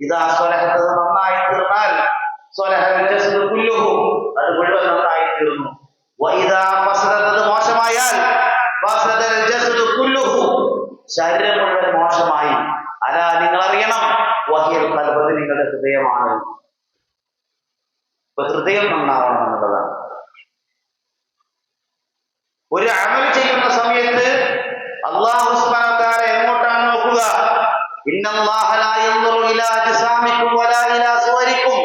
ഇതാ സ്വലഹത്ത് നന്നായി തീർന്നാൽ സ്വലഹൽ ജസ്ദു കുല്ലുഹു, അത് മുഴുവൻ നന്നായി തീർന്നു. വഇദാ ഫസദത് മോശമായാൽ ഫസദൽ ജസ്ദു കുല്ലുഹു, ശരീരം മുഴുവൻ മോശമായി. അലാ, നിങ്ങൾ അറിയണം, വഹിയൽ ഖൽബ്, നിങ്ങളുടെ ഹൃദയമാണ്. ഇപ്പൊ ഹൃദയം നന്നാവണം എന്നുള്ളതാണ്. ഒരു അമൽ ചെയ്യുന്ന സമയത്ത് അല്ലാഹു സുബ്ഹാനഹു വ തആല എങ്ങോട്ടാണ് നോക്കുക? ഇന്നല്ലാഹ ലാ യൻദുറു ഇലാ അജ്സാമിക്കും വലാ ഇലാ സുവരിക്കും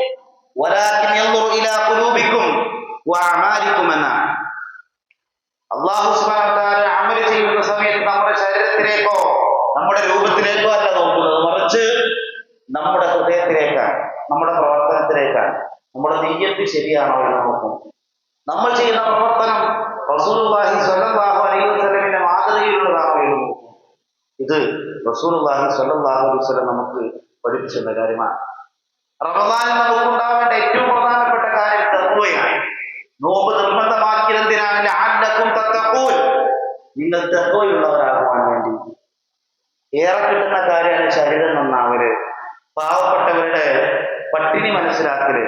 വലാകിൻ യൻദുറു ഇലാ ഖുലൂബിക്കും വഅമാലിക്കും എന്നാണ്. അല്ലാഹു സുബ്ഹാനഹു വ തആല അമൽ ചെയ്യുന്ന സമയത്ത് നമ്മുടെ ശരീരത്തിലേക്കോ നമ്മുടെ രൂപത്തിലേക്കോ അല്ല നോക്കുന്നത്, മറിച്ച് നമ്മുടെ ഹൃദയത്തിലേക്കാണ്, നമ്മുടെ പ്രവർത്തനത്തിലേക്കാണ്. നമ്മുടെ നിയ്യത്ത് ശരിയാണോ എന്ന് നോക്കും. നമ്മൾ ചെയ്യുന്ന പ്രവർത്തനം റസൂലുള്ളാഹി സ്വല്ലല്ലാഹു അലൈഹി വസല്ലമിന്റെ മാതൃകയിലുള്ളതാണോ എന്ന് നോക്കും. ഇത് റസൂലുള്ളാഹി സ്വല്ലല്ലാഹു അലൈഹി വസല്ലം നമുക്ക് പഠിപ്പിച്ച കാര്യമാണ്. റമദാനിൽ നമുക്ക് ഉണ്ടാവേണ്ട ഏറ്റവും പ്രധാനപ്പെട്ട കാര്യം തഖ്വയാണ്. നോമ്പ് നിർബന്ധമാക്കിയത് എന്തിനാണ്? ലഅല്ലക്കും തത്തഖൂൻ, നിങ്ങൾ തഖ്വയുള്ളവരാകുവാൻ വേണ്ടി. ഏറെ കിട്ടുന്ന കാര്യമാണ് ശരീരം നന്നാവല്, പാവപ്പെട്ടവരുടെ പട്ടിണി മനസ്സിലാക്കല്,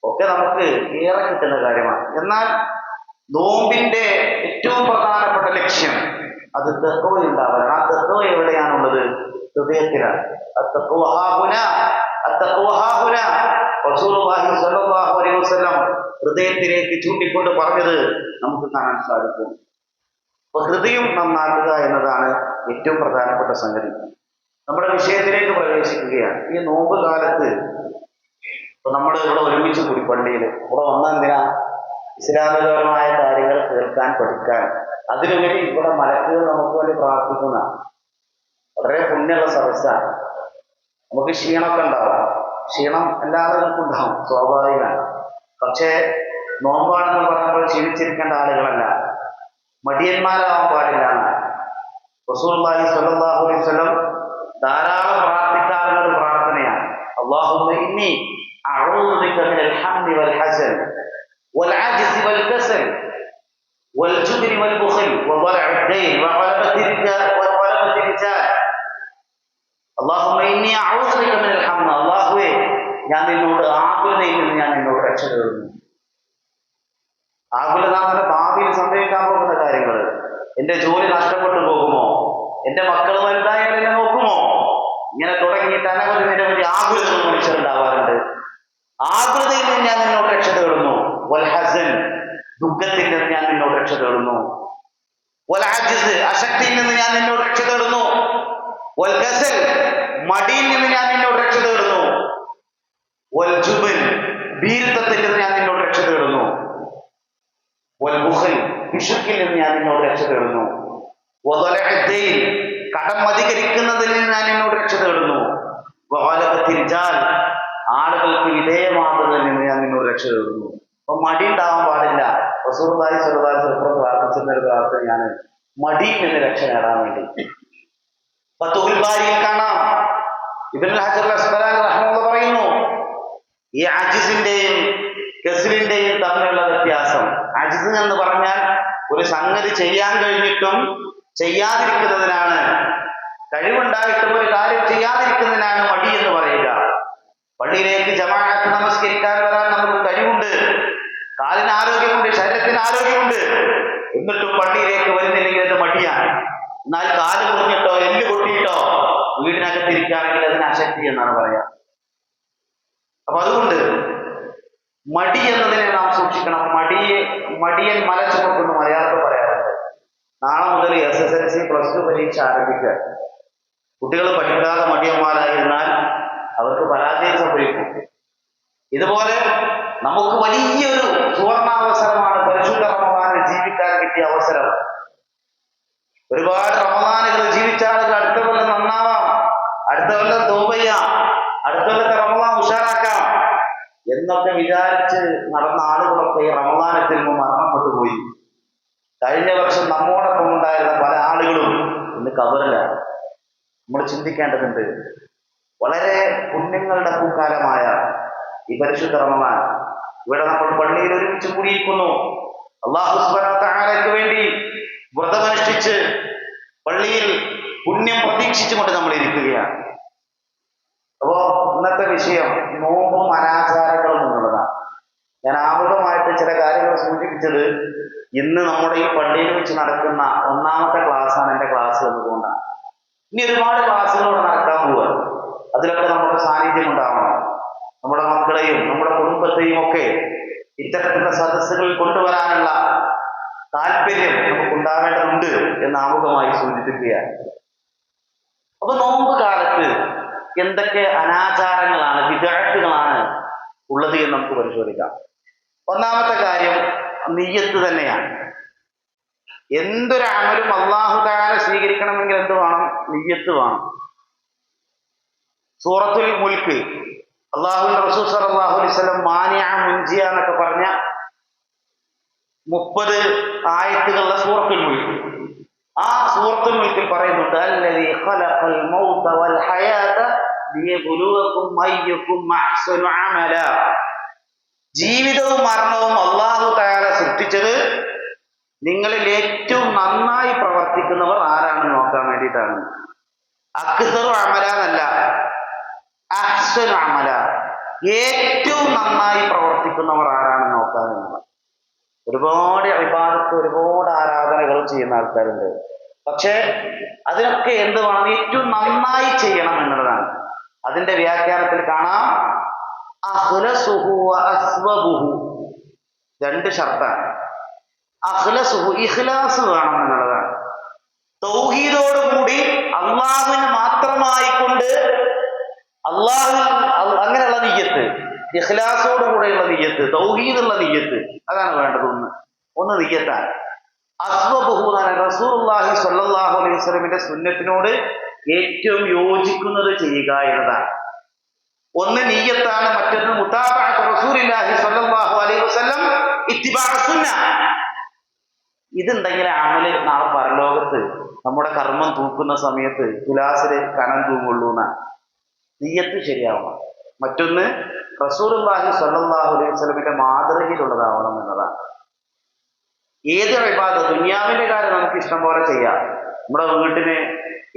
ഒക്കെ നമുക്ക് ഏറെ കിട്ടുന്ന കാര്യമാണ്. എന്നാൽ നോമ്പിന്റെ ഏറ്റവും പ്രധാനപ്പെട്ട ലക്ഷ്യം അത് തഖ്വയുണ്ടാവലാണ്. ആ തഖ്വ എവിടെയാണുള്ളത്? ഹൃദയത്തിലാണ്. റസൂലുള്ളാഹി സ്വല്ലല്ലാഹു അലൈഹി വസല്ലം ഹൃദയത്തിലേക്ക് ചൂണ്ടിക്കൊണ്ട് പറഞ്ഞത് നമുക്ക് കാണാൻ സാധിക്കും. അപ്പൊ ഹൃദയം നന്നാക്കുക എന്നതാണ് ഏറ്റവും പ്രധാനപ്പെട്ട സംഗതി. നമ്മുടെ വിഷയത്തിലേക്ക് പ്രവേശിക്കുകയാണ്. ഈ നോമ്പ് കാലത്ത് ഇപ്പൊ നമ്മൾ ഇവിടെ ഒരുമിച്ച് കൂടി പള്ളിയിൽ ഇവിടെ വന്നെന്തിനാ? ഇസ്ലാമികപരമായ കാര്യങ്ങൾ കേൾക്കാൻ, പഠിക്കാൻ. അതിലുപരി ഇവിടെ മലക്കുകൾ നമുക്ക് വേണ്ടി പ്രാർത്ഥിക്കുന്ന വളരെ പുണ്യമുള്ള സദസ്സാണ്. നമുക്ക് ക്ഷീണമൊക്കെ ഉണ്ടാവും, ക്ഷീണം എല്ലാവർക്കും ഉണ്ടാവും, സ്വാഭാവികമാണ്. പക്ഷേ നോമ്പാണെന്ന് പറഞ്ഞപ്പോൾ ക്ഷീണിച്ചിരിക്കേണ്ട ആളുകളല്ല, മടിയന്മാരാവാൻ പാടില്ല. റസൂലുള്ളാഹി സ്വല്ലല്ലാഹു അലൈഹി വസല്ലം ധാരാളം പ്രാർത്ഥിക്കാറുള്ള ഒരു പ്രാർത്ഥനയാണ്. അല്ലാഹുമ്മ ഇന്നി അഊദു ബിക മിനൽ ഹംദി വൽ ഹസൻ വൽ അജ്സി വൽ കസൽ വൽ ജുബ്നി വൽ ബുഖൽ വദലഅ ദൈൻ വഗലബത്തി റിജാൽ. അല്ലാഹുമ്മ ഇന്നി അഊദു ബിക മിനൽ ഹംദ്, അല്ലാഹുവേ ഞാൻ നിന്നോട് ആകുലതയിൽ നിന്ന് ഞാൻ നിന്നോട് രക്ഷ തേടുന്നു. ആകുലത എന്ന ഭാവിയിൽ സംഭവിക്കാൻ പോകുന്ന കാര്യങ്ങൾ, എന്റെ ജോലി നഷ്ടപ്പെട്ടു പോകുമോ, എന്റെ മക്കൾ വലുതായാൽ എന്നെ നോക്കുമോ, ഇങ്ങനെ തുടങ്ങിയിട്ട് അനവധി നിരവധി ആകുലത മനുഷ്യരുണ്ടാവാറുണ്ട്. ആകുലതയിൽ നിന്ന് ഞാൻ നിന്നോട് രക്ഷ തേടുന്നു. വൽ ഹസൻ, ദുഃഖത്തിൽ നിന്ന് ഞാൻ നിന്നോട് രക്ഷ തേടുന്നു. വൽ അജ്സ്, അശക്തിയിൽ നിന്ന് ഞാൻ നിന്നോട് രക്ഷ തേടുന്നു. വൽ കസൽ, മടിയിൽ നിന്ന് ഞാൻ നിന്നോട് രക്ഷ തേടുന്നു. വൽ ജുബ്ൻ, ഭീരുത്വത്തിൽ നിന്ന് ഞാൻ നിന്നോട് രക്ഷ തേടുന്നു. വൽ ബുഖൽ, പിശുക്കിൽ നിന്ന് ഞാൻ നിന്നോട് രക്ഷ തേടുന്നു. വദലഅ ദൈൻ, കടം അധികരിക്കുന്നതിൽ നിന്ന് ഞാൻ നിന്നോട് രക്ഷ തേടുന്നു. വഗലബത്തി റിജാൽ, ആളുകൾക്ക് വിധേയമാകുന്നതിൽ നിന്ന് ഞാൻ നിന്നോട് രക്ഷ തേടുന്നു. അപ്പൊ മടി ഉണ്ടാവാൻ പാടില്ല. റസൂലുള്ളാഹി സ്വല്ലല്ലാഹു അലൈഹി വസല്ലം പ്രാർത്ഥിച്ചിരുന്ന ഒരു പ്രാർത്ഥനയാണ് മടിയിൽ നിന്ന് രക്ഷ നേടാൻ വേണ്ടി. ഫതുഹുൽ ബാരിയിൽ കാണാം, ഇബ്നുൽ ഹജർ അസ്ഖലാനി റഹിമഹുല്ലാഹ് പറയുന്നു, ഈ അജ്സിന്റെയും കസ്റിന്റെയും തമ്മിലുള്ള വ്യത്യാസം. അജ്സ് എന്ന് പറഞ്ഞാൽ ഒരു സംഗതി ചെയ്യാൻ കഴിഞ്ഞിട്ടും ചെയ്യാതിരിക്കുന്നതിനാണ്, കഴിവുണ്ടായിട്ടും ഒരു കാര്യം ചെയ്യാതിരിക്കുന്നതിനാണ് മടി എന്ന് പറയുക. പള്ളിയിലേക്ക് ജമാഅത്ത് നമസ്കരിക്കാൻ വരാൻ നമുക്ക് കഴിവുണ്ട്, കാലിന് ആരോഗ്യമുണ്ട്, ശരീരത്തിന് ആരോഗ്യമുണ്ട്, എന്നിട്ടും പള്ളിയിലേക്ക് വരുന്നില്ലെങ്കിൽ അത് മടിയാണ്. എന്നാൽ കാല് മുറിഞ്ഞിട്ടോ എല്ല് പൊട്ടിയിട്ടോ വീടിനകത്തിരിക്കുകയാണെങ്കിൽ അതിന് അശക്തി എന്നാണ് പറയാ. അപ്പൊ അതുകൊണ്ട് മടി എന്നതിനെ നാം സൂക്ഷിക്കണം. മടിയൻ മല ചുമക്കുന്നു മലയാളത്തിൽ പറയാറുണ്ട്. നാളെ മുതൽ SSLC +2 പരീക്ഷ ആരംഭിക്കുക. കുട്ടികൾ പഠിക്കാതെ മടിയന്മാരായിരുന്നാൽ അവർക്ക് പരാജയം സംഭവിക്കും. ഇതുപോലെ നമുക്ക് വലിയൊരു സുവർണാവസരമാണ് പരിശുദ്ധ റമദാനിൽ ജീവിക്കാൻ കിട്ടിയ അവസരം. ഒരുപാട് റമദാനുകൾ ജീവിച്ച ആളുകൾ അടുത്ത കൊല്ലം നന്നാവാം, അടുത്ത കൊല്ലം തൗബ ചെയ്യാം, അടുത്ത കൊല്ലത്തെ റമദാൻ ഉഷാറാക്കാം എന്നൊക്കെ വിചാരിച്ച് നടന്ന ആളുകളൊക്കെ ഈ റമദാനത്തിൽ നിന്ന് മരണപ്പെട്ടു പോയി. കഴിഞ്ഞ വർഷം നമ്മോടൊപ്പം ഉണ്ടായിരുന്ന പല ആളുകളും ഇന്ന് ഖബറിലാണ്. നമ്മൾ ചിന്തിക്കേണ്ടതുണ്ട്. വളരെ പുണ്യങ്ങളുടെ പൂക്കാലമായ ഈ പരിശുദ്ധ റമദാൻ, ഇവിടെ നമ്മൾ പള്ളിയിൽ ഒരുമിച്ച് കൂടിയിരിക്കുന്നു. അല്ലാഹു സുബ്ഹാനഹു വ തആലയ്ക്ക് വേണ്ടി വ്രതമനുഷ്ഠിച്ച് പള്ളിയിൽ പുണ്യം പ്രതീക്ഷിച്ചുകൊണ്ട് നമ്മൾ ഇരിക്കുകയാണ്. അപ്പോ ഇന്നത്തെ വിഷയം നോമ്പും അനാചാരങ്ങളും എന്നുള്ളതാണ്. ഞാൻ ആമുഖമായിട്ട് ചില കാര്യങ്ങൾ സൂചിപ്പിച്ചത് ഇന്ന് നമ്മുടെ ഈ പള്ളിയിൽ വെച്ച് നടക്കുന്ന ഒന്നാമത്തെ ക്ലാസ്സാണ് എൻ്റെ ക്ലാസ് എന്നതുകൊണ്ടാണ്. ഇനി ഒരുപാട് ക്ലാസ്സുകളോട് നടക്കാൻ പോവുക. അതിലൊക്കെ നമ്മുടെ സാന്നിധ്യം ഉണ്ടാവണം. നമ്മുടെ മക്കളെയും നമ്മുടെ കുടുംബത്തെയും ഒക്കെ ഇത്തരത്തിലുള്ള സദസ്സുകളിൽ കൊണ്ടുവരാനുള്ള താല്പര്യം നമുക്കുണ്ടാവേണ്ടതുണ്ട് എന്ന് ആമുഖമായി സൂചിപ്പിക്കുകയാണ്. അപ്പൊ നോമ്പ് കാലത്ത് എന്തൊക്കെ അനാചാരങ്ങളാണ്, വിദഅത്തുകളാണ് ഉള്ളത് എന്ന് നമുക്ക് പരിശോധിക്കാം. ഒന്നാമത്തെ കാര്യം നിയ്യത്ത് തന്നെയാണ്. എന്തൊരു അമലും അല്ലാഹു തആല സ്വീകരിക്കണമെങ്കിൽ എന്ത് വേണം? നിയ്യത്ത് വേണം. സൂറത്തുൽ മുൽക്ക് അല്ലാഹുവിന്റെ റസൂൽ സ്വല്ലല്ലാഹു അലൈഹി വസല്ലം മാനിഅ മുൻജിയ എന്നൊക്കെ പറഞ്ഞ 30 ആയത്തുകളുള്ള സൂറത്തുൽ മുൽക്ക്. ആ സൂറത്തുൽ മുൽക്കിൽ പറയുന്നുണ്ട്, അല്ലദീ ഖലഖൽ മൗത വൽ ഹയാത ലിയബ്ലുവകും അയ്യുകും അഹ്സനു അമല. ജീവിതവും മരണവും അല്ലാഹു തആല സൃഷ്ടിച്ചത് നിങ്ങളിൽ ഏറ്റവും നന്നായി പ്രവർത്തിക്കുന്നവർ ആരാണെന്ന് നോക്കാൻ വേണ്ടിയിട്ടാണ്. അക്സറു അമല എന്നല്ല, അഹ്സനു അമല, ഏറ്റവും നന്നായി പ്രവർത്തിക്കുന്നവർ ആരാണെന്ന് നോക്കാൻ എന്നുള്ളത്. ഒരുപാട് ഇബാദത്ത്, ഒരുപാട് ആരാധനകളും ചെയ്യുന്ന ആൾക്കാരുണ്ട്. പക്ഷെ അതിനൊക്കെ എന്ത് വേണം? ഏറ്റവും നന്നായി ചെയ്യണം എന്നുള്ളതാണ്. അതിന്റെ വ്യാഖ്യാനത്തിൽ കാണാം, അഖ്ലസുഹു വ അസ്വബുഹു, 2 ഷർത്താണ്. അഖ്ലസുഹു, ഇഖ്ലാസ് വേണം എന്നുള്ളതാണ്. തൗഹീദോടുകൂടി അള്ളാഹുവിന് മാത്രമായിക്കൊണ്ട് അങ്ങനെയുള്ള നിയ്യത്ത്, ഇഖ്ലാസോടുകൂടെയുള്ള നിയ്യത്ത്, തൗഹീദുള്ള നിയ്യത്ത്, അതാണ് വേണ്ടത്. ഒന്ന് നിയ്യത്താണ്. അസ്വബുഹു എന്നാണ് റസൂലുള്ളാഹി സ്വല്ലല്ലാഹു അലൈഹി വസല്ലമിന്റെ സുന്നത്തിനോട് ഏറ്റവും യോജിക്കുന്നത് ചെയ്യുക എന്നതാണ്. ഒന്ന് നിയ്യത്താണ്, മറ്റൊന്ന് മുതാബഅത്ത് റസൂലുള്ളാഹി സ്വല്ലല്ലാഹു അലൈഹി വസല്ലം, ഇത്തിബാഉ സുന്ന. ഇതുണ്ടെങ്കിൽ അമല് നാളെ പരലോകത്ത് നമ്മുടെ കർമ്മം തൂക്കുന്ന സമയത്ത് തുലാസില് കനം തൂങ്ങുള്ളൂ എന്നാണ്. നിയ്യത്ത് ശരിയാവണം. മറ്റൊന്ന് റസൂലുള്ളാഹി സ്വല്ലല്ലാഹു അലൈഹി വസല്ലമിന്റെ മാതൃകയിലുള്ളതാവണം എന്നതാണ്. ഏത് ഇബാദത്ത്, ദുനിയാവിന്റെ കാര്യം നമുക്ക് ഇഷ്ടം പോലെ ചെയ്യാം. നമ്മുടെ വീട്ടിന്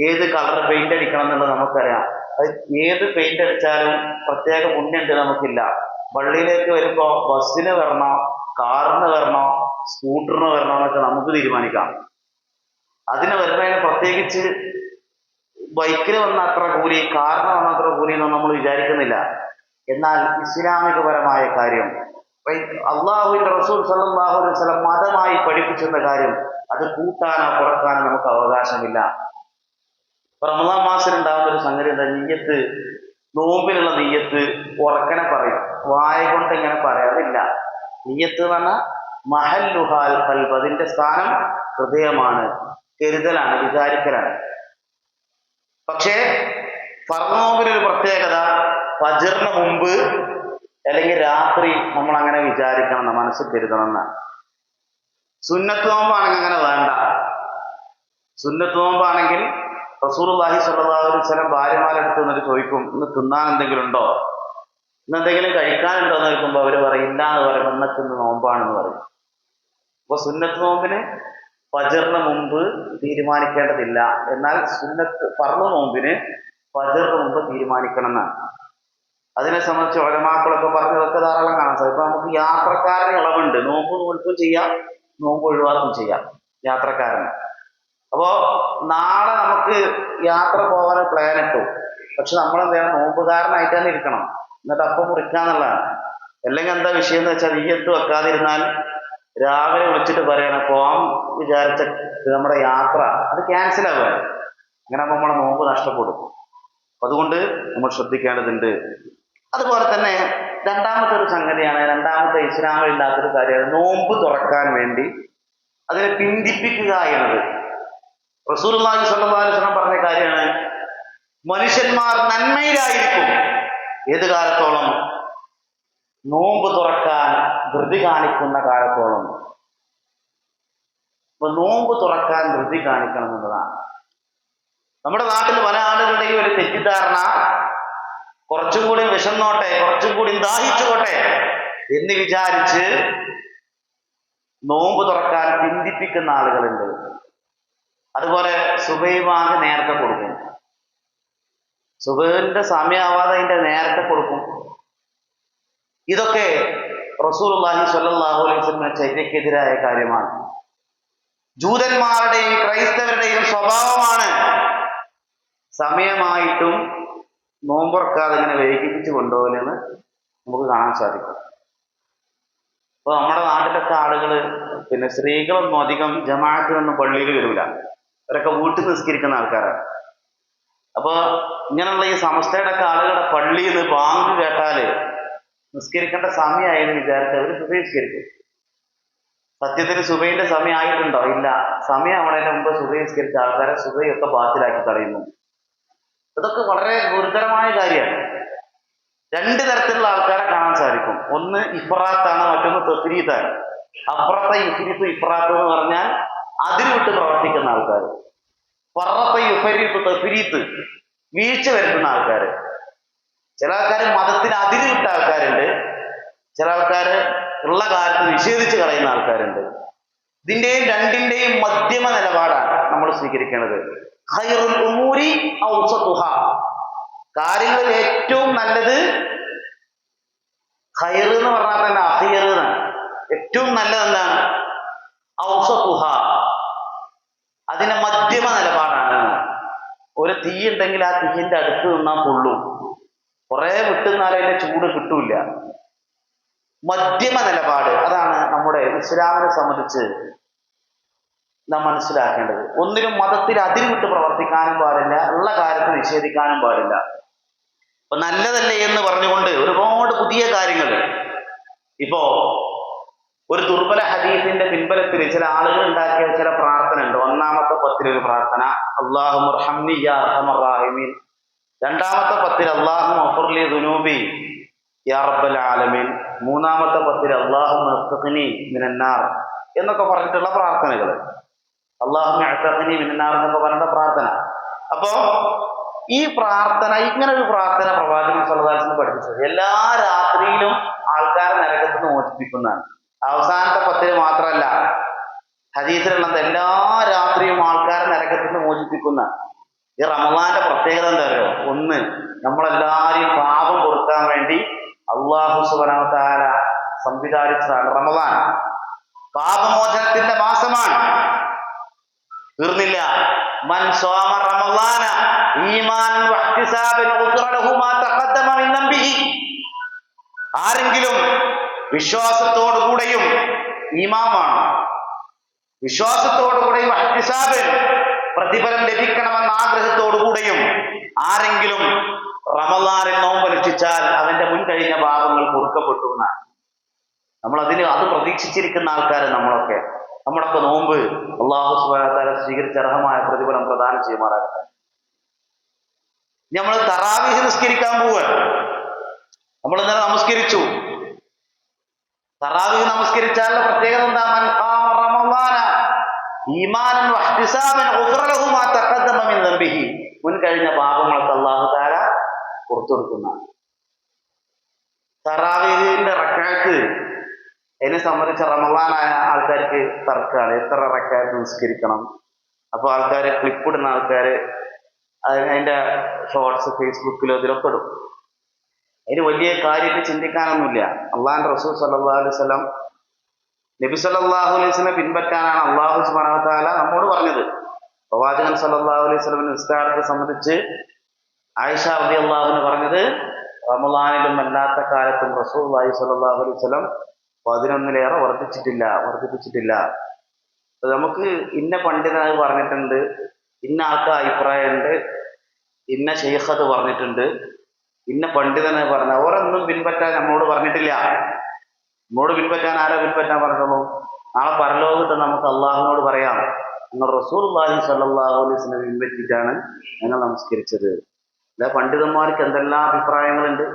ഏത് കളർ പെയിന്റ് അടിക്കണം എന്നുള്ളത് നമുക്കറിയാം. അത് ഏത് പെയിന്റ് അടിച്ചാലും പ്രത്യേക പുണ്യുണ്ട് നമുക്കില്ല. പള്ളിയിലേക്ക് വരുമ്പോ ബസ്സിന് വരണോ, കാറിന് വരണോ, സ്കൂട്ടറിന് വരണോ എന്നൊക്കെ നമുക്ക് തീരുമാനിക്കാം. അതിന് വരുന്നതിന് പ്രത്യേകിച്ച് ബൈക്കിന് വന്ന അത്ര കൂലി, കാറിന് വന്ന അത്ര കൂലി എന്നൊന്നും നമ്മൾ വിചാരിക്കുന്നില്ല. എന്നാൽ ഇസ്ലാമികപരമായ കാര്യം, അള്ളാഹുവിന്റെ റസൂൽ സ്വല്ലല്ലാഹു അലൈഹി വസല്ലം മതമായി പഠിപ്പിച്ചെന്ന കാര്യം, അത് കൂട്ടാനോ കുറക്കാനോ നമുക്ക് അവകാശമില്ല. റമദാൻ മാസത്തിൽ ഉണ്ടാകുന്ന ഒരു സംഗതി എന്താ? നിയ്യത്ത്, നോമ്പിലുള്ള നിയ്യത്ത് ഉറക്കനെ പറയും, വായ കൊണ്ട് ഇങ്ങനെ പറയാതില്ല. നിയ്യത്ത് എന്ന് പറഞ്ഞാൽ മഹല്ലുഹാൽ ഖൽബ്, അതിന്റെ സ്ഥാനം ഹൃദയമാണ്, കരുതലാണ്, വിചാരിക്കലാണ്. പക്ഷേ ഫർദ് നോമ്പിനൊരു പ്രത്യേകത, ഫജ്റിന് മുമ്പ് അല്ലെങ്കിൽ രാത്രി നമ്മൾ അങ്ങനെ വിചാരിക്കണം എന്ന്, മനസ്സിൽ കരുതണം എന്നാണ്. സുന്നത്ത് നോമ്പാണെങ്കിൽ അങ്ങനെ വേണ്ട. സുന്നത്ത് നോമ്പാണെങ്കിൽ റസൂലുള്ളാഹി സ്വല്ലല്ലാഹു അലൈഹി വസല്ലം ഭാര്യമാരെടുത്ത് വന്നിട്ട് ചോദിക്കും, ഇന്ന് തിന്നാൻ എന്തെങ്കിലും ഉണ്ടോ, ഇന്ന് എന്തെങ്കിലും കഴിക്കാനുണ്ടോ എന്ന് ചോദിക്കുമ്പോൾ അവര് പറയും ഇല്ല എന്ന് പറയുമ്പോൾ ഇന്നത്തെ ഇന്ന് നോമ്പാണെന്ന് പറയും. അപ്പൊ സുന്നത്ത് നോമ്പിന് ഫജ്റിന് മുമ്പ് തീരുമാനിക്കേണ്ടതില്ല. എന്നാൽ ഫർദ് നോമ്പിന് ഫജ്റിന് മുമ്പ് തീരുമാനിക്കണം എന്നാണ്. അതിനെ സംബന്ധിച്ച് ഉലമാക്കളൊക്കെ പറഞ്ഞതൊക്കെ ധാരാളം കാണാൻ സാധിക്കും. ഇപ്പൊ നമുക്ക് യാത്രക്കാരന് ഇളവുണ്ട്, നോമ്പ് നോൽക്കും ചെയ്യാം, നോമ്പ് ഒഴിവാക്കും ചെയ്യാം യാത്രക്കാരന്. അപ്പോ നാളെ നമുക്ക് യാത്ര പോകാൻ പ്ലാൻ ഇട്ടു, പക്ഷെ നമ്മൾ എന്ത് ചെയ്യണം? നോമ്പുകാരനായിട്ട് തന്നെ ഇരിക്കണം, എന്നിട്ട് അപ്പം മുറിക്കാന്നുള്ളതാണ്. അല്ലെങ്കിൽ എന്താ വിഷയം എന്ന് വെച്ചാൽ, നിയ്യത്ത് വെക്കാതിരുന്നാൽ രാവിലെ വിളിച്ചിട്ട് പറയണം പോവാൻ വിചാരിച്ച നമ്മുടെ യാത്ര അത് ക്യാൻസൽ ആവുക. അങ്ങനെ നമ്മളെ നോമ്പ് നഷ്ടപ്പെടും. അതുകൊണ്ട് നമ്മൾ ശ്രദ്ധിക്കേണ്ടതുണ്ട്. അതുപോലെ തന്നെ രണ്ടാമത്തെ ഒരു സംഗതിയാണ്, രണ്ടാമത്തെ ഇസ്ലാമിൽ ഇല്ലാത്തൊരു കാര്യമാണ് നോമ്പ് തുറക്കാൻ വേണ്ടി അതിനെ പിന്തിപ്പിക്കുക എന്നത്. റസൂലുള്ളാഹി സ്വല്ലല്ലാഹു അലൈഹി വസല്ലം പറഞ്ഞ കാര്യമാണ്, മനുഷ്യന്മാർ നന്മയിലായിരിക്കും ഏത് കാലത്തോളം? നോമ്പ് തുറക്കാൻ ധൃതി കാണിക്കുന്ന കാലത്തോളം. അപ്പൊ നോമ്പ് തുറക്കാൻ ധൃതി കാണിക്കണം എന്നുള്ളതാണ്. നമ്മുടെ നാട്ടിൽ പല ആളുകളുടെയും ഒരു തെറ്റിദ്ധാരണ, കുറച്ചും കൂടി വിശന്നോട്ടെ, കുറച്ചും കൂടി ദാഹിച്ചുകൊട്ടെ എന്ന് വിചാരിച്ച് നോമ്പ് തുറക്കാൻ പിന്തിപ്പിക്കുന്ന ആളുകളുണ്ട്. അതുപോലെ സുബഹി ബാങ്ക് നേരത്തെ കൊടുക്കും. സുബഹിന്റെ സമയമാവാതെ അതിന്റെ നേരത്തെ കൊടുക്കും. ഇതൊക്കെ റസൂലുള്ളാഹി സ്വല്ലല്ലാഹു അലൈഹി വസല്ലം ചര്യക്കെതിരായ കാര്യമാണ്. ജൂതന്മാരുടെയും ക്രൈസ്തവരുടെയും സ്വഭാവമാണ് സമയമായിട്ടും നോമ്പുറക്കാതെ ഇങ്ങനെ വൈകിപ്പിച്ചു കൊണ്ടുപോകലെന്ന് നമുക്ക് കാണാൻ സാധിക്കും. അപ്പൊ നമ്മുടെ നാട്ടിലൊക്കെ ആളുകള് സ്ത്രീകളൊന്നും അധികം ജമാഅത്തിനൊന്നും പള്ളിയിൽ വരില്ല. അവരൊക്കെ വീട്ടിൽ നിസ്കരിക്കുന്ന ആൾക്കാരാണ്. അപ്പൊ ഇങ്ങനെയുള്ള ഈ സമസ്തയുടെ ഒക്കെ ആളുകളുടെ പള്ളിയിൽ നിന്ന് ബാങ്ക് കേട്ടാല് നിസ്കരിക്കേണ്ട സമയമായി എന്ന് വിചാരിച്ച് അവർ സുബഹി നിസ്കരിക്കും. സത്യത്തിന് സുബഹിന്റെ സമയം ആയിട്ടുണ്ടോ? ഇല്ല. സമയം ആവണതിന് മുമ്പ് സുബഹി നിസ്കരിച്ച ആൾക്കാരെ സുബഹിയൊക്കെ ബാത്തിലാക്കി കളയുന്നു. ഇതൊക്കെ വളരെ ഗുരുതരമായ കാര്യമാണ്. രണ്ട് തരത്തിലുള്ള ആൾക്കാരെ കാണാൻ സാധിക്കും. ഒന്ന് ഇഫ്രാത്താണ്, മറ്റൊന്ന് തഫ്രീത്താണ്. അഫ്രത്ത യുഫ്രിത്ത് ഇഫ്രാത്ത് എന്ന് പറഞ്ഞാൽ അതിരുവിട്ട് പ്രവർത്തിക്കുന്ന ആൾക്കാർ. ഫറത്ത യുഫരിത്ത് തഫ്രീത്ത് വീഴ്ച വരുത്തുന്ന ആൾക്കാർ. ചില ആൾക്കാർ മതത്തിന് അതിരുവിട്ട ആൾക്കാരുണ്ട്, ചില ആൾക്കാർ ഉള്ള കാര്യത്തിൽ നിഷേധിച്ച് കളയുന്ന ആൾക്കാരുണ്ട്. ഇതിന്റെയും രണ്ടിന്റെയും മധ്യമ നിലപാടാണ് നമ്മൾ സ്വീകരിക്കേണ്ടത്. ഖൈറുൽ ഉമൂരി ഔസതുഹാ, കാര്യങ്ങളിൽ ഏറ്റവും നല്ലത് ഖൈർ എന്ന് പറഞ്ഞാൽ തന്നെ അഖീർ എന്നാണ്. ഏറ്റവും നല്ലത് എന്താണ്? ഔസതുഹാ, അതിന്റെ മധ്യമ നിലപാടാണ്. ഒരു തീ ഉണ്ടെങ്കിൽ ആ തീയിന്റെ അടുത്ത് നിന്നാൽ പൊള്ളും, കുറെ വിട്ടുന്നാൽ അതിന്റെ ചൂട് കിട്ടൂല. മധ്യമ നിലപാട്, അതാണ് നമ്മുടെ ഇസ്ലാമിനെ സംബന്ധിച്ച് നാം മനസ്സിലാക്കേണ്ടത്. ഒന്നിനും മതത്തിൽ അതിരുവിട്ട് പ്രവർത്തിക്കാനും പാടില്ല, ഉള്ള കാര്യത്തിൽ നിഷേധിക്കാനും പാടില്ല. അപ്പൊ നല്ലതല്ലേ എന്ന് പറഞ്ഞുകൊണ്ട് ഒരുപാട് പുതിയ കാര്യങ്ങൾ. ഇപ്പോ ഒരു ദുർബല ഹദീസിന്റെ പിൻബലത്തിൽ ചില ആളുകൾ ഉണ്ടാക്കിയ ചില പ്രാർത്ഥന ഉണ്ട്. ഒന്നാമത്തെ പത്തിലൊരു പ്രാർത്ഥന, അല്ലാഹുമ്മർഹംനി യാ അർഹമർ റഹീമീൻ. രണ്ടാമത്തെ പത്തിൽ അല്ലാഹുമ്മ ഗ്ഫിർലി ദുനൂബി യാ റബ്ബൽ ആലമീൻ. മൂന്നാമത്തെ പത്തിൽ അല്ലാഹുമ്മ ഇഅ്തിഖ്നി മിനന്നാർ എന്നൊക്കെ പറഞ്ഞിട്ടുള്ള പ്രാർത്ഥനകൾ. അല്ലാഹുമ്മ ഇഅ്തിഖ്നി മിനന്നാർ എന്നൊക്കെ പറഞ്ഞ പ്രാർത്ഥന. അപ്പോ ഈ പ്രാർത്ഥന, ഇങ്ങനെ ഒരു പ്രാർത്ഥന പ്രവാചകൻ സ്വല്ലല്ലാഹു അലൈഹി വസല്ലം പഠിപ്പിച്ചത് എല്ലാ രാത്രിയിലും ആൾക്കാരെ നരകത്തിൽ നിന്ന് മോചിപ്പിക്കുന്നതാണ്. അവസാനത്തെ പത്തിൽ മാത്രമല്ല, ഹദീസിലുള്ളത് എല്ലാ രാത്രിയും ആൾക്കാരെ നരകത്തിൽ നിന്ന് മോചിപ്പിക്കുന്ന. ഈ റമളാന്റെ പ്രത്യേകത എന്താ അറിയോ? ഒന്ന്, നമ്മളെല്ലാരെയും പാപം കൊടുക്കാൻ വേണ്ടി അല്ലാഹു സുബ്ഹാനഹു വ തആല സംവിധാനിച്ചതാണ് റമളാൻ. പാപമോചനത്തിന്റെ മാസമാണ്. തീർന്നില്ല. മൻ സ്വമ റമളാന ഈമാനൻ വഹ്തിസാബൻ ഗുഫിറ ലഹു മാ തഖദ്ദമ മിൻ ദംബിഹി. ആരെങ്കിലും വിശ്വാസത്തോടുകൂടെയും, ഈമാമാണ് വിശ്വാസത്തോടുകൂടെയും, വഹ്തിസാബൻ പ്രതിഫലം ലഭിക്കണമെന്ന ആഗ്രഹത്തോടുകൂടെയും ആരെങ്കിലും റമളാനിൽ നോമ്പനുഷ്ഠിച്ചാൽ അവന്റെ മുൻകഴിഞ്ഞ പാപങ്ങൾ പൊറുക്കപ്പെട്ടു എന്നാണ്. നമ്മൾ അത് പ്രതീക്ഷിച്ചിരിക്കുന്ന ആൾക്കാർ നമ്മളൊക്കെ. നമ്മുടെയൊക്കെ നോമ്പ് അല്ലാഹു സുബ്ഹാനഹു വ തആല സ്വീകരിച്ച അർഹമായ പ്രതിഫലം പ്രദാനം ചെയ്യുമാറാകട്ടെ. നമ്മൾ തറാവീഹ് നിസ്കരിക്കാൻ പോവുകയാണ്. നമ്മൾ ഇന്നലെ നമസ്കരിച്ചു. തറാവീഹ് നമസ്കരിച്ചാലുള്ള പ്രത്യേകത എന്താ? മൻ ഖാമ റമളാന ഈമാനൻ വഹ്തിസാബൻ ഗുഫിറ ലഹു മാ തഖദ്ദമ മിൻ ദംബിഹി. മുൻകഴിഞ്ഞ പാപങ്ങളൊക്കെ അല്ലാഹു തആല പുറത്തു കൊടുക്കുന്നതാണ്. തറാവീഹിന്റെ റക്അത്ത് അതിനെ സംബന്ധിച്ച് റമളാനായ ആൾക്കാർക്ക് തർക്കമാണ്, എത്ര റക്അത്ത് നിസ്കരിക്കണം. അപ്പോൾ ആൾക്കാർ ക്ലിപ്പിടുന്ന ആൾക്കാർ അതിന്റെ ഷോർട്സ് ഫേസ്ബുക്കിലോ ഇതിലൊക്കെ ഇടും. അതിന് വലിയ കാര്യമായിട്ട് ചിന്തിക്കാനൊന്നുമില്ല. അള്ളാഹുവിന്റെ റസൂൽ സല്ലല്ലാഹു അലൈഹി വസല്ലം, നബി സല്ലല്ലാഹു അലൈഹി വസല്ലം പിൻപറ്റാനാണ് അല്ലാഹു സുബ്ഹാനഹു വ തആല നമ്മോട് പറഞ്ഞത്. പ്രവാചകൻ സല്ലല്ലാഹു അലൈഹി വസല്ലമിന്റെ നിസ്കാരത്തെ സംബന്ധിച്ച് ആയിഷ റളിയല്ലാഹു അൻഹ പറഞ്ഞത്, റമളാനിലും അല്ലാത്ത കാലത്തും റസൂലുള്ളാഹി സ്വല്ലല്ലാഹു അലൈഹി വസല്ലം 11-ലേറെ വർദ്ധിപ്പിച്ചിട്ടില്ല. നമുക്ക് ഇന്ന പണ്ഡിതൻ പറഞ്ഞിട്ടുണ്ട്, ഇന്ന ആൾക്ക് അഭിപ്രായമുണ്ട്, ഇന്ന ശൈഖ് പറഞ്ഞിട്ടുണ്ട്, ഇന്ന പണ്ഡിതനെ പറഞ്ഞ ഓരോന്നും പിൻപറ്റാൻ നമ്മോട് പറഞ്ഞിട്ടില്ല. നമ്മോട് പിൻപറ്റാൻ ആരാ പിൻപറ്റാൻ പറഞ്ഞോളൂ? നാളെ പരലോകത്ത് നമുക്ക് അള്ളാഹുവിനോട് പറയാം, നിങ്ങൾ റസൂലുള്ളാഹി സ്വല്ലല്ലാഹു അലൈഹി വസല്ലം പിൻപറ്റിയിട്ടാണ് ഞങ്ങൾ നമസ്കരിച്ചത്. അല്ല, പണ്ഡിതന്മാർക്ക് എന്തെല്ലാം അഭിപ്രായങ്ങളുണ്ട്.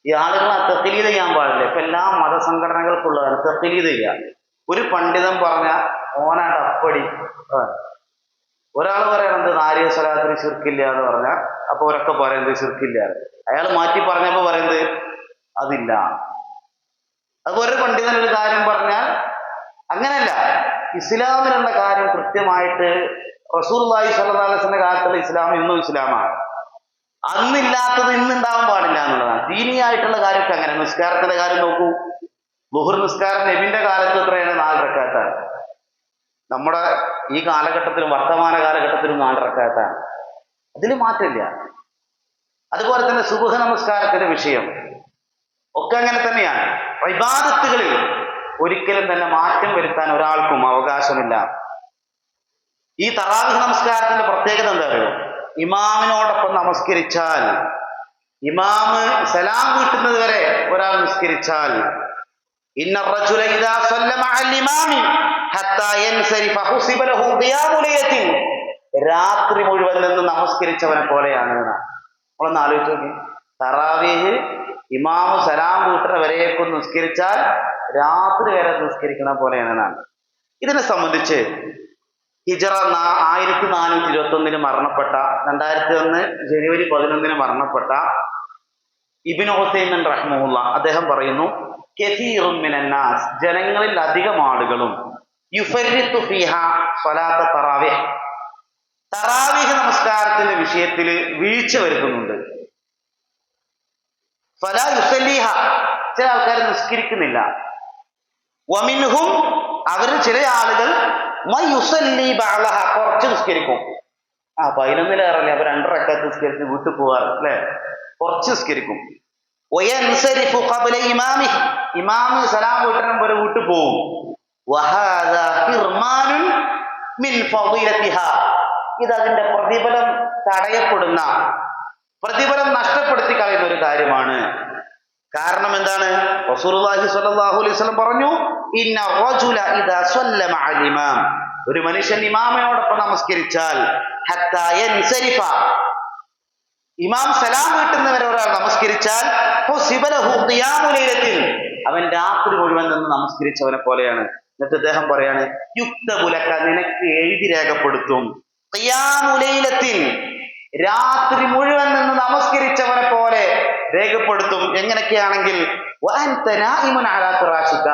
ഈ ആളുകൾ തഖ്ലീദ് ചെയ്യാൻ പാടില്ല. ഇപ്പൊ എല്ലാ മതസംഘടനകൾക്കുള്ളതാണ് തഖ്ലീദ് ചെയ്യുക. ഒരു പണ്ഡിതൻ പറഞ്ഞ ഓനാണ്ട് അപ്പടി. ഒരാൾ പറയണത് നാരിയ സ്വലാത്തിന് ശിർക്കില്ല എന്ന് പറഞ്ഞാൽ അപ്പൊ ഒരൊക്കെ പറയുന്നത് ശിർക്കില്ല. അയാൾ മാറ്റി പറഞ്ഞപ്പോ പറയുന്നത് അതില്ല. അതുപോലെ ഒരു പണ്ഡിതൻ ഒരു കാര്യം പറഞ്ഞാൽ അങ്ങനെയല്ല. ഇസ്ലാമിലുള്ള കാര്യം കൃത്യമായിട്ട് റസൂലുള്ളാഹി സ്വല്ലല്ലാഹു അലൈഹി വസല്ലം കാലത്തുള്ള ഇസ്ലാം ഇന്നും ഇസ്ലാമാണ്. അന്നില്ലാത്തത് ഇന്നുണ്ടാവാൻ പാടില്ല എന്നുള്ളതാണ്. ദീനിയായിട്ടുള്ള കാര്യമൊക്കെ അങ്ങനെ. നിസ്കാരത്തിന്റെ കാര്യം നോക്കൂ. ളുഹർ നിസ്കാരം നബിന്റെ കാലത്ത് എത്രയാണ്? 4 റക്അത്താണ്. നമ്മുടെ ഈ കാലഘട്ടത്തിലും വർത്തമാന കാലഘട്ടത്തിലും 4 റക്അത്താണ്. അതിൽ മാറ്റമില്ല. അതുപോലെ തന്നെ സുബ്ഹ് നമസ്കാരത്തിന്റെ വിഷയം ഒക്കെ അങ്ങനെ തന്നെയാണ്. ഇബാദത്തുകളിൽ ഒരിക്കലും തന്നെ മാറ്റം വരുത്താൻ ഒരാൾക്കും അവകാശമില്ല. ഈ തറാവീഹ് നമസ്കാരത്തിന്റെ പ്രത്യേകത എന്താ അറിയോ? ഇമാമിനോടൊപ്പം നമസ്കരിച്ചാൽ, ഇമാമ് സലാം വീട്ടുന്നത് വരെ ഒരാൾ നിസ്കരിച്ചാൽ, ഇന്ന റജുല ഇദാ സല്ല മഅൽ ഇമാമി ഹത്താ യൻസരിഫ ഹുസിബ ലഹു ഖിയാമു ലൈലത്തിൻ, രാത്രി മുഴുവൻ നിന്ന് നമസ്കരിച്ചവനെ പോലെയാണ്. നമ്മളൊന്ന് ആലോചിച്ച് നോക്കി. തറാവീഹ് ഇമാമ് സലാം വീട്ടുന്ന വരെയൊക്കെ നിസ്കരിച്ചാൽ രാത്രി വരെ നിസ്കരിക്കുന്ന പോലെയാണ്. ഇതിനെ സംബന്ധിച്ച് ഹിജറ 1421 മരണപ്പെട്ട, 2001 ജനുവരി 11 മരണപ്പെട്ട ഇബ്നു ഉസൈമീൻ റഹ്മഹുല്ലാ അദ്ദേഹം പറയുന്നു, കസീറുൻ മിനന്നാസ്, ജനങ്ങളിൽ അധികം ആളുകളും യുഫരിത്തു ഫീഹാ സ്വലാത്ത തറാവീഹ്, തറാവീഹ് നമസ്കാരത്തിന്റെ വിഷയത്തിൽ വീഴ്ച വരുത്തുന്നുണ്ട്. ഫലാ യുസല്ലീഹ, ചില ആൾക്കാർ നിസ്കരിക്കുന്നില്ല. വമിൻഹും, അവരിൽ ചില ആളുകൾ മയുസല്ലി ബഅലഹ, കുറച്ച് നിസ്കരിക്കും. 11-ലേറല്ലേ, അപ്പൊ 2 റക്അത്ത് നിസ്കരിച്ച് വീട്ടിൽ പോവാറ് അല്ലെ, കുറച്ച് നിസ്കരിക്കും. വയൻസരിഫു ഖബ്ല ഇമാമിഹി, ഇമാമ് സലാം വീട്ടണം വരെ വീട്ടിൽ പോകും. വഹാദാ ഹിർമാനുൻ മിൻ ഫളീലതിഹാ, ഇത് അതിന്റെ പ്രതിഫലം തടയപ്പെടുന്ന, പ്രതിഫലം നഷ്ടപ്പെടുത്തി കളയുന്ന ഒരു കാര്യമാണ്. കാരണം എന്താണ്? റസൂലുള്ളാഹി സ്വല്ലല്ലാഹു അലൈഹി വസല്ലം പറഞ്ഞു, ഇന്ന റജുല ഇദാ സല്ല മഅൽ ഇമാം, ഒരു മനുഷ്യൻ ഇമാമിനോടൊപ്പം നമസ്കരിച്ചാൽ, ഹത്താ യൻസരിഫ, ഇമാം സലാം വീട്ടുന്നവരെ ഒരാൾ നമസ്കരിച്ചാൽ, ഹുസിബ ലഹു ഖിയാമു ലൈലത്തിൻ, അവൻ രാത്രി മുഴുവൻ നിന്ന് നമസ്കരിച്ചവനെ പോലെയാണ്. എന്നിട്ട് അദ്ദേഹം പറയാണ്, യുക്തബു ലക, നിനക്ക് എഴുതി രേഖപ്പെടുത്തും, ഖിയാമു ലൈലത്തിൻ, രാത്രി മുഴുവൻ നിന്ന് നമസ്കരിച്ചവനെ പോലെ രേഖപ്പെടുത്തും. എങ്ങനെയൊക്കെയാണെങ്കിൽ, വഅൻത നായിമുൻ അലാ ഫിറാശിക,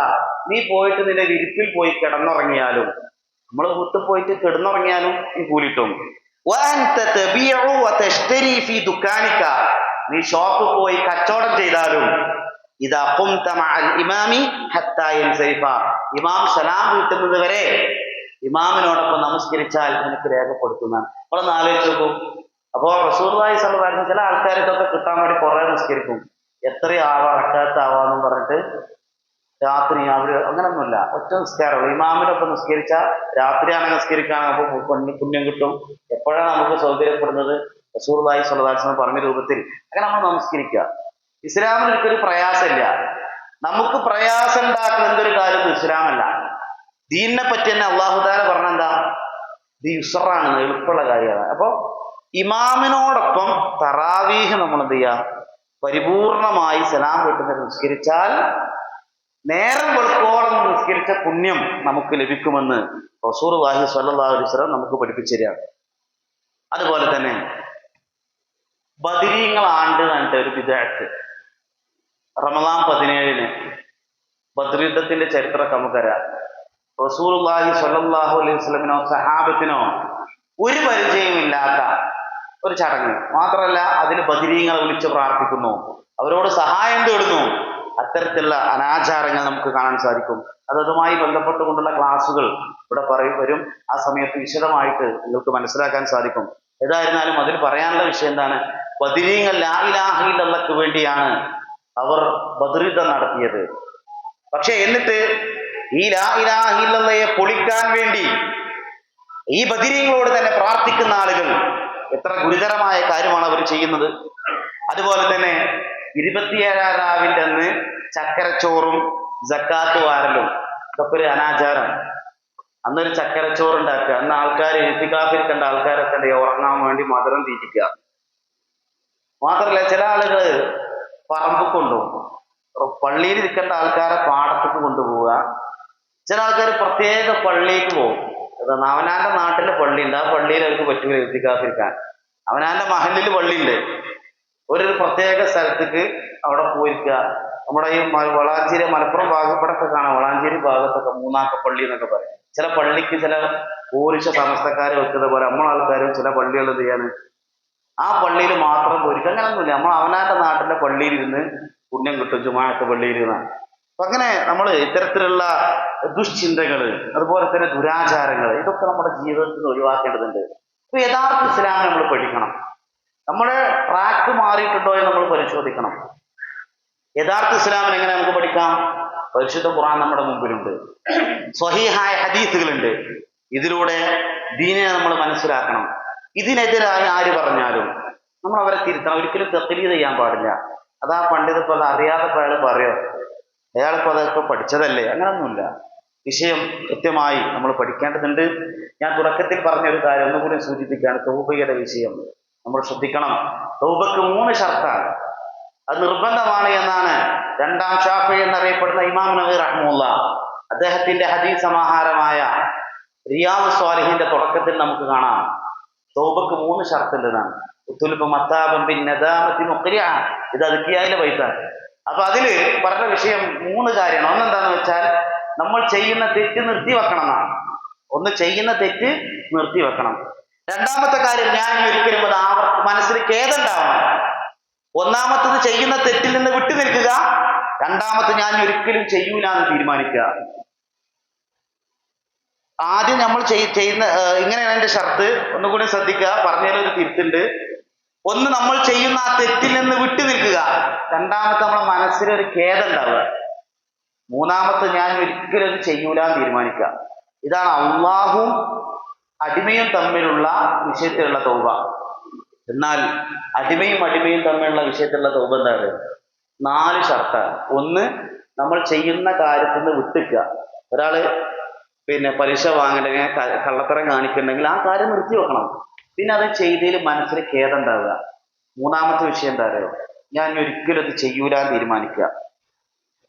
നീ പോയിട്ട് നിന്റെ വിരിപ്പിൽ പോയി കിടന്നുറങ്ങിയാലും, നമ്മൾ വീട്ടിൽ പോയിട്ട് കിടന്നുറങ്ങിയാലും നീ കൂലിട്ടും. വഅൻത തബീഉ വതശ്തരി ഫീ ദുകാനിക, നീ ഷോപ്പിൽ പോയി കച്ചവടം ചെയ്താലും, ഇദാ ഖുംത മഅൽ ഇമാമി ഹത്താ യൻസരിഫ, ഇമാം സലാം വീട്ടുന്നത് വരെ ഇമാമിനോടൊപ്പം നമസ്കരിച്ചാൽ നിനക്ക് രേഖപ്പെടുത്തുന്നതാണ്. നമ്മളൊന്ന് ആലോചിച്ച് നോക്കൂ. അപ്പോ റസൂലുള്ളാഹി സ്വല്ലല്ലാഹു അലൈഹി വസല്ലം ചില ആൾക്കാർ ഇതൊക്കെ കിട്ടാൻ വേണ്ടി കുറെ നിസ്കരിക്കും. എത്രയാവാ റക്അത്താവാന്നും പറഞ്ഞിട്ട് രാത്രി അവര് അങ്ങനൊന്നുമില്ല, ഒറ്റ നിസ്കാരമുള്ളൂ. ഇമാമിനൊപ്പം നിസ്കരിച്ചാൽ രാത്രിയാണെങ്കിൽ നിസ്കരിക്കുകയാണെങ്കിൽ അപ്പോൾ പുണ്യം കിട്ടും. എപ്പോഴാണ് നമുക്ക് സൗകര്യപ്പെടുന്നത്? റസൂലുള്ളാഹി സ്വല്ലല്ലാഹു അലൈഹി വസല്ലം പറഞ്ഞ രൂപത്തിൽ അങ്ങനെ നമ്മൾ നമസ്കരിക്കുക. ഇസ്ലാമിൽ ഒരിക്കലും പ്രയാസമില്ല. നമുക്ക് പ്രയാസം ഉണ്ടാക്കുന്ന എന്തൊരു കാര്യം ഇസ്ലാമല്ല. ദീനിനെ പറ്റി തന്നെ അല്ലാഹു തആല പറഞ്ഞെന്താ? ഇത് യുസ്റാണ്, എളുപ്പമുള്ള കാര്യമാണ്. അപ്പൊ ഇമാമിനോടൊപ്പം തറാവീഹ് നമ്മൾ എന്ത് ചെയ്യുക? പരിപൂർണമായി സലാം വീട്ടുന്നത് നിസ്കരിച്ചാൽ നേരം വെളുക്കോളം നിസ്കരിച്ച പുണ്യം നമുക്ക് ലഭിക്കുമെന്ന് റസൂലുള്ളാഹി സ്വല്ലല്ലാഹു അലൈഹി വസല്ലം നമുക്ക് പഠിപ്പിച്ചു തരികയാണ്. അതുപോലെ തന്നെ ബദരീങ്ങൾ ആണ്ട് കണ്ടിട്ട് ഒരു ബിദ്അത്ത്, റമദാൻ 17 ബദ്ർ യുദ്ധത്തിന്റെ ചരിത്രമൊക്കെ നമുക്കറിയാം. റസൂലുള്ളാഹി സ്വല്ലല്ലാഹു അലൈഹി വസല്ലമിനോ സഹാബത്തിനോ ഒരു പരിചയമില്ലാത്ത ഒരു ചടങ്ങ്. മാത്രമല്ല അതിൽ ബദരീങ്ങളെ വിളിച്ച് പ്രാർത്ഥിക്കുന്നു, അവരോട് സഹായം തേടുന്നു. അത്തരത്തിലുള്ള അനാചാരങ്ങൾ നമുക്ക് കാണാൻ സാധിക്കും. അതുമായി ബന്ധപ്പെട്ടുകൊണ്ടുള്ള ക്ലാസ്സുകൾ ഇവിടെ വരും. ആ സമയത്ത് വിശദമായിട്ട് നിങ്ങൾക്ക് മനസ്സിലാക്കാൻ സാധിക്കും. ഏതായിരുന്നാലും അതിൽ പറയാനുള്ള വിഷയം എന്താണ്? ബദരീങ്ങൾ ലാ ഇലാഹ ഇല്ലല്ലാഹ്ക്ക് വേണ്ടിയാണ് അവർ ബദ്ർ യുദ്ധം നടത്തിയത്. പക്ഷെ എന്നിട്ട് ഈ ലാ ഇലാഹ ഇല്ലല്ലാഹയെ പൊളിക്കാൻ വേണ്ടി ഈ ബദരീങ്ങളോട് തന്നെ പ്രാർത്ഥിക്കുന്ന ആളുകൾ, എത്ര ഗുരുതരമായ കാര്യമാണ് അവർ ചെയ്യുന്നത്. അതുപോലെ തന്നെ 27-ാം രാവിന്റെ അന്ന് ചക്കരച്ചോറും സക്കാത്ത് വാരലും ഇതൊക്കെ ഒരു അനാചാരം. അന്നൊരു ചക്കരച്ചോറ് ഉണ്ടാക്കുക. അന്ന് ആൾക്കാർ ഇത്തികാഫിരിക്കേണ്ട ആൾക്കാരൊക്കെ ഉറങ്ങാൻ വേണ്ടി മധുരം തീറ്റിക്കുക. മാത്രമല്ല ചില ആളുകൾ പറമ്പ് കൊണ്ടുപോകും, പള്ളിയിൽ ഇരിക്കേണ്ട ആൾക്കാരെ പാടത്തേക്ക് കൊണ്ടുപോവുക. ചില ആൾക്കാർ പ്രത്യേക പള്ളിക്ക് പോകും. അവനാന്റെ നാട്ടിലെ പള്ളിയുണ്ട്, ആ പള്ളിയിൽ അവർക്ക് പറ്റൂല ഇത്തികാഫിരിക്കാൻ. അവനാന്റെ മഹലിൽ പള്ളിയുണ്ട്, ഒരു പ്രത്യേക സ്ഥലത്തേക്ക് അവിടെ പോയിരിക്കുക. നമ്മുടെ ഈ വളാഞ്ചേരി മലപ്പുറം ഭാഗപ്പെട്ടൊക്കെ കാണാം. വളാഞ്ചേരി ഭാഗത്തൊക്കെ മൂന്നാക്കപ്പള്ളി എന്നൊക്കെ പറയും. ചില പള്ളിക്ക് ചില പൂരുഷ സമസ്തക്കാരെ വെക്കുന്ന പോലെ നമ്മളെ ആൾക്കാരും ചില പള്ളികൾ എന്ത് ചെയ്യാണ് ആ പള്ളിയിൽ മാത്രം പോയിരിക്കും, അങ്ങനൊന്നുമില്ല. നമ്മൾ അവനാന്റെ നാട്ടിലെ പള്ളിയിൽ ഇരുന്ന് പുണ്യം കിട്ടും, ജുമാഅത്ത് പള്ളിയിൽ ഇരുന്നാണ്. അപ്പൊ അങ്ങനെ നമ്മൾ ഇത്തരത്തിലുള്ള ദുശ്ചിന്തകള്, അതുപോലെ തന്നെ ദുരാചാരങ്ങൾ, ഇതൊക്കെ നമ്മുടെ ജീവിതത്തിൽ നിന്ന് ഒഴിവാക്കേണ്ടതുണ്ട്. ഇപ്പൊ യഥാർത്ഥ ഇസ്ലാമിനെ നമ്മൾ പഠിക്കണം. നമ്മുടെ ട്രാക്ക് മാറിയിട്ടുണ്ടോ എന്ന് നമ്മൾ പരിശോധിക്കണം. യഥാർത്ഥ ഇസ്ലാമിനെ എങ്ങനെ നമുക്ക് പഠിക്കാം? പരിശുദ്ധ ഖുർആൻ നമ്മുടെ മുമ്പിലുണ്ട്, സ്വഹീഹായ ഹദീസുകളുണ്ട്. ഇതിലൂടെ ദീനിനെ നമ്മൾ മനസ്സിലാക്കണം. ഇതിനെതിരായി ആര് പറഞ്ഞാലും നമ്മൾ അവരെ തിരുത്തണം. ഒരിക്കലും തഖ്ലീദ് ചെയ്യാൻ പാടില്ല. അതാ പണ്ഡിത ഇപ്പൊ അത് അറിയാതെ അയാൾ പറയോ, അയാളിപ്പോ അതൊക്കെ പഠിച്ചതല്ലേ, അങ്ങനൊന്നുമില്ല. വിഷയം കൃത്യമായി നമ്മൾ പഠിക്കേണ്ടതുണ്ട്. ഞാൻ തുടക്കത്തിൽ പറഞ്ഞ ഒരു കാര്യം ഒന്നുകൂടി സൂചിപ്പിക്കുകയാണ്. തൗബയുടെ വിഷയം നമ്മൾ ശ്രദ്ധിക്കണം. തൗബക്ക് 3 ഷർത്താണ്. അത് നിർബന്ധമാണ് എന്നാണ് രണ്ടാം ഷാഫി എന്നറിയപ്പെടുന്ന ഇമാം നവവി റഹ്മത്തുള്ളാ അദ്ദേഹത്തിന്റെ ഹദീസ് സമാഹാരമായ റിയാദ് സ്വാലിഹിന്റെ തുടക്കത്തിൽ നമുക്ക് കാണാം. തൗബക്ക് 3 ഷർത്തുണ്ടെന്നാണ്. ഇത് അതുക്കിയായിലെ പൈസ. അപ്പൊ അതില് പറഞ്ഞ വിഷയം 3 കാര്യമാണ്. ഒന്നെന്താന്ന് വെച്ചാൽ നമ്മൾ ചെയ്യുന്ന തെറ്റ് നിർത്തി വെക്കണം എന്നാണ്. ഒന്ന്, ചെയ്യുന്ന തെറ്റ് നിർത്തി വെക്കണം. രണ്ടാമത്തെ കാര്യം, ഞാൻ ഒരിക്കലും അത് മനസ്സിൽ ഖേദമുണ്ടാവണം. ഒന്നാമത്തത് ചെയ്യുന്ന തെറ്റിൽ നിന്ന് വിട്ടു നിൽക്കുക. രണ്ടാമത്തെ, ഞാൻ ഒരിക്കലും ചെയ്യൂല എന്ന് തീരുമാനിക്കുക. ആദ്യം നമ്മൾ ചെയ്യുന്ന ഇങ്ങനെയാണ് എന്റെ ഷർത്ത്. ഒന്നുകൂടി ശ്രദ്ധിക്കുക, പറഞ്ഞതിലൊരു തിരുത്തുണ്ട്. ഒന്ന്, നമ്മൾ ചെയ്യുന്ന ആ തെറ്റിൽ നിന്ന് വിട്ടു നിൽക്കുക. രണ്ടാമത്തെ, നമ്മളെ മനസ്സിലൊരു ഖേദം ഉണ്ടാവുക. മൂന്നാമത്തെ, ഞാൻ ഒരിക്കലും അത് ചെയ്യൂല എന്ന് തീരുമാനിക്കുക. ഇതാണ് അള്ളാഹും അടിമയും തമ്മിലുള്ള വിഷയത്തിലുള്ള തൗബ. എന്നാൽ അടിമയും തമ്മിലുള്ള വിഷയത്തിലുള്ള തൗബ എന്താണ്? 4 ഷർത്താണ്. ഒന്ന്, നമ്മൾ ചെയ്യുന്ന കാര്യത്തിൽ നിന്ന് വിട്ടുക്കുക. ഒരാള് പലിശ വാങ്ങണ്ടെങ്കിൽ, കള്ളത്തരം കാണിക്കണമെങ്കിൽ ആ കാര്യം നിർത്തി വെക്കണം. പിന്നെ അത് ചെയ്തതിൽ മനസ്സിൽ ഖേദം ഉണ്ടാവുക. മൂന്നാമത്തെ വിഷയം എന്താ പറയുക? ഞാൻ ഒരിക്കലും അത് ചെയ്യൂലാന്ന് തീരുമാനിക്കുക.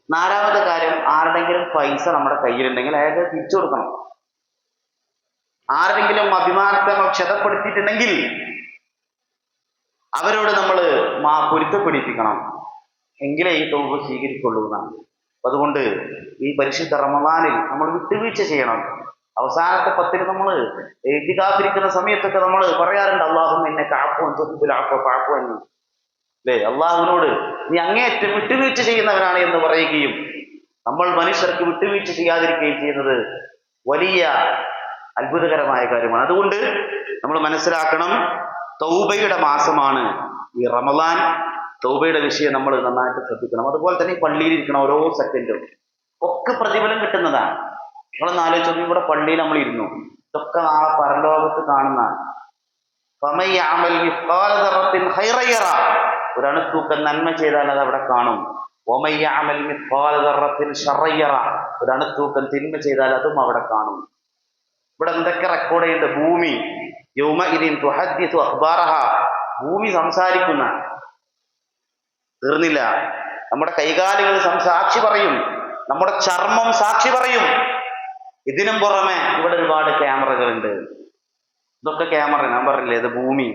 4ാമത്തെ കാര്യം, ആരുടെങ്കിലും പൈസ നമ്മുടെ കയ്യിലുണ്ടെങ്കിൽ അയാൾക്ക് തിരിച്ചു കൊടുക്കണം. ആരുടെങ്കിലും അഭിമാനത്തെ നമ്മൾ ക്ഷതപ്പെടുത്തിയിട്ടുണ്ടെങ്കിൽ അവരോട് നമ്മൾ പൊരുത്തപ്പെടിപ്പിക്കണം. എങ്കിലേ ഈ തൗബ സ്വീകരിക്കുള്ളൂ എന്നാണ്. അതുകൊണ്ട് ഈ പരിശുദ്ധ റമദാനിൽ നമ്മൾ വിട്ടുവീഴ്ച ചെയ്യണം. അവസാനത്തെ 10 നമ്മൾ ഇത്തികാഫിരിക്കുന്ന സമയത്തൊക്കെ നമ്മൾ പറയാറുണ്ട്, അല്ലാഹുമ്മ ഇന്നക അഫ്വുൻ തുഹിബ്ബുൽ അഫ്വ ഫഅഫു അന്നി. അല്ലേ, അള്ളാഹുവിനോട് നീ അങ്ങേയറ്റം വിട്ടുവീഴ്ച ചെയ്യുന്നവനാണ് എന്ന് പറയുകയും നമ്മൾ മനുഷ്യർക്ക് വിട്ടുവീഴ്ച ചെയ്യാതിരിക്കുകയും ചെയ്യുന്നത് വലിയ അത്ഭുതകരമായ കാര്യമാണ്. അതുകൊണ്ട് നമ്മൾ മനസ്സിലാക്കണം, തൗബയുടെ മാസമാണ് ഈ റമദാൻ. തൗബയുടെ വിഷയം നമ്മൾ നന്നായിട്ട് ശ്രദ്ധിക്കണം. അതുപോലെ തന്നെ ഈ പള്ളിയിൽ ഇരിക്കണം, ഓരോ സെക്കൻഡും ഒക്കെ പ്രതിഫലം കിട്ടുന്നതാണ്. നിങ്ങളൊന്ന് ആലോചിച്ച് നോക്കി, ഇവിടെ പള്ളിയിൽ നമ്മൾ ഇരുന്നു, ഇതൊക്കെ നാളെ പരലോകത്ത് കാണുന്നതാണ്. ഒരണുത്തൂക്കം നന്മ ചെയ്താൽ അത് അവിടെ കാണും. ഒരണുത്തൂക്കം തിന്മ ചെയ്താൽ അതും അവിടെ കാണും. ഇവിടെ എന്തൊക്കെ റെക്കോർഡ് ചെയ്യുന്നുണ്ട്? ഭൂമി ഭൂമി സംസാരിക്കുന്ന തീർന്നില്ല. നമ്മുടെ കൈകാലുകൾ സാക്ഷി പറയും, നമ്മുടെ ചർമ്മം സാക്ഷി പറയും. ഇതിനും പുറമെ ഇവിടെ ഒരുപാട് ക്യാമറകളുണ്ട്. ഇതൊക്കെ ക്യാമറ, ഞാൻ പറഞ്ഞില്ലേ, ഇത് ഭൂമി,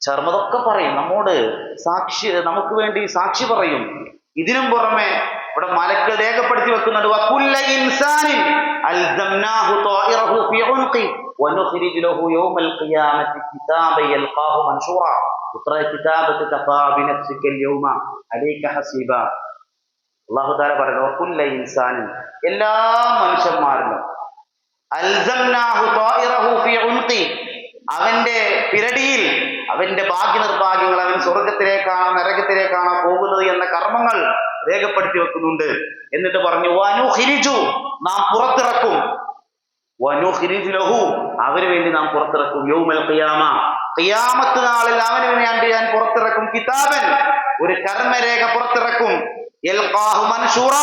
ചർമ്മം, ഇതൊക്കെ പറയും നമ്മോട് സാക്ഷി, നമുക്ക് വേണ്ടി സാക്ഷി പറയും. ഇതിനും പുറമെ ഇവിടെ മലക്കൾ രേഖപ്പെടുത്തി വെക്കുന്നുണ്ട്, വകുല്ല ഇൻസാനിൻ അൽസംനാഹു ത്വാഇറഹു ഫീ ഉൻഖി വനുഖ്രിജു ലഹു യൗമൽ ഖിയാമത്തി കിതാബൻ യൽഖാഹു മൻശൂറ ഇഖ്റ കിതാബക കഫാ ബിനഫ്സിക അൽയൗമ അലൈക ഹസീബ. അല്ലാഹു തആല പറയുന്നു, വകുല്ല ഇൻസാനിൻ, എല്ലാ മനുഷ്യന്മാരിലും, അൽസംനാഹു ത്വാഇറഹു ഫീ ഉൻഖി, അവന്റെ പിരടിയിൽ അവന്റെ ഭാഗ്യ നിർഭാഗ്യങ്ങൾ, അവൻ സ്വർഗത്തിലേക്കാണോ നരകത്തിലേക്കാണോ പോകുന്നത് എന്ന കർമ്മങ്ങൾ രേഖപ്പെടുത്തി വെക്കുന്നുണ്ട്. എന്നിട്ട് പറഞ്ഞു, വനുഖ്രിജു, നാം പുറത്തിറക്കും, വനുഖ്രിജു ലഹു, അവന് വേണ്ടി നാം പുറത്തിറക്കും, യൗമൽ ഖിയാമ, ഖിയാമത്ത് നാളിൽ അവന് വേണ്ടി ഞാൻ പുറത്തിറക്കും, കിതാബൻ, ഒരു കർമ്മരേഖ പുറത്തിറക്കും, യൽഖാഹു മൻശൂറ,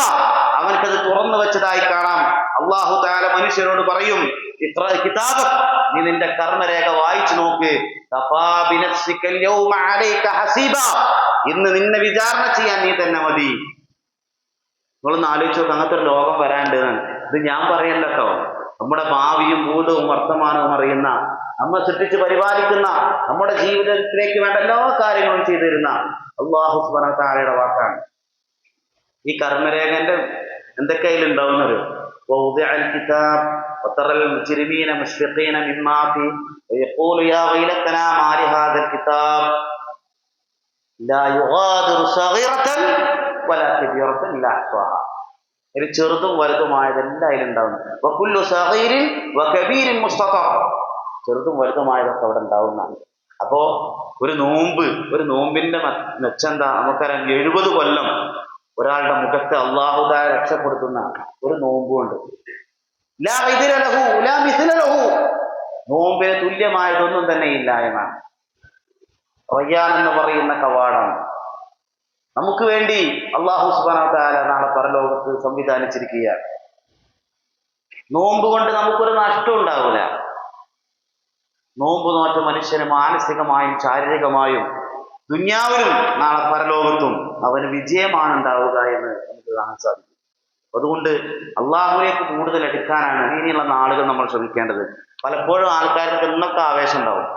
അവൻക്കത് തുറന്നു വെച്ചതായി കാണാം. അല്ലാഹു തആല മനുഷ്യരോട് പറയും, ഇഖ്റ കിതാബക്, നീ നിന്റെ കർമ്മരേഖ വായിച്ചു നോക്ക്, കഫാ ബിനഫ്സിക അൽയൗമ അലൈക ഹസീബ, ഇന്ന് നിന്നെ വിചാരണ ചെയ്യാൻ നീ തന്നെ മതി. നിങ്ങളൊന്ന് ആലോചിച്ച് നോക്ക്, അങ്ങനത്തെ ഒരു ലോകം വരാണ്ട്. ഇത് ഞാൻ പറയല്ല കേട്ടോ, നമ്മുടെ ഭാവിയും ഭൂതവും വർത്തമാനവും അറിയുന്ന, നമ്മെ സൃഷ്ടിച്ച് പരിപാലിക്കുന്ന, നമ്മുടെ ജീവിതത്തിലേക്ക് വേണ്ട എല്ലാ കാര്യങ്ങളും ചെയ്തു തരുന്ന അല്ലാഹു സുബ്ഹാനഹു വ തആലയുടെ വാക്കാണ്. ഈ കർമ്മരേഖന്റെ എന്തൊക്കെ അതിലുണ്ടാവുന്നത്? ووضع الكتاب وترى المجرمين مشفقين مما فيه ويقول يا ويلتنا ما لهذا الكتاب لا يغادر صغيرة ولا كبيرة إلا أحصاها. ഒരു ചെറുതും വലുതുമായതെല്ലാം അതിലുണ്ടാവുന്നു. വകുല്ലു സഗീരിൻ വകബീരിൻ മുസ്തതർ, ചെറുതും വലുതുമായതൊക്കെ അവിടെ ഉണ്ടാവുന്നതാണ്. അപ്പോ ഒരു നോമ്പിന്റെ മെച്ചെന്താ? നമുക്കറിയാം 70 കൊല്ലം ഒരാളുടെ മുഖത്തെ അല്ലാഹു തആല രക്ഷപ്പെടുത്തുന്ന ഒരു നോമ്പുണ്ട്. ലാ ഇദ്ര ലഹു ലാ മിസ്ല ലഹു, നോമ്പിന് തുല്യമായതൊന്നും തന്നെ ഇല്ല എന്നാണ്. റയ്യാൻ എന്ന് പറയുന്ന കവാടം നമുക്ക് വേണ്ടി അല്ലാഹു സുബ്ഹാനഹു വ തആല നാളെ പരലോകത്ത് സംവിധാനിച്ചിരിക്കുകയാണ്. നോമ്പ് കൊണ്ട് നമുക്കൊരു നഷ്ടം ഉണ്ടാവില്ല. നോമ്പ് നോറ്റ മനുഷ്യന് മാനസികമായും ശാരീരികമായും ദുന്യാവിലും നാളെ പരലോകത്തും അവന് വിജയമാണ് ഉണ്ടാവുക എന്ന് നമുക്ക് കാണാൻ സാധിക്കും. അതുകൊണ്ട് അള്ളാഹുവിലേക്ക് കൂടുതൽ എടുക്കാനാണ് ഇനിയുള്ള നാളുകൾ നമ്മൾ ശ്രമിക്കേണ്ടത്. പലപ്പോഴും ആൾക്കാർക്ക് ഇന്നൊക്കെ ആവേശം ഉണ്ടാവും.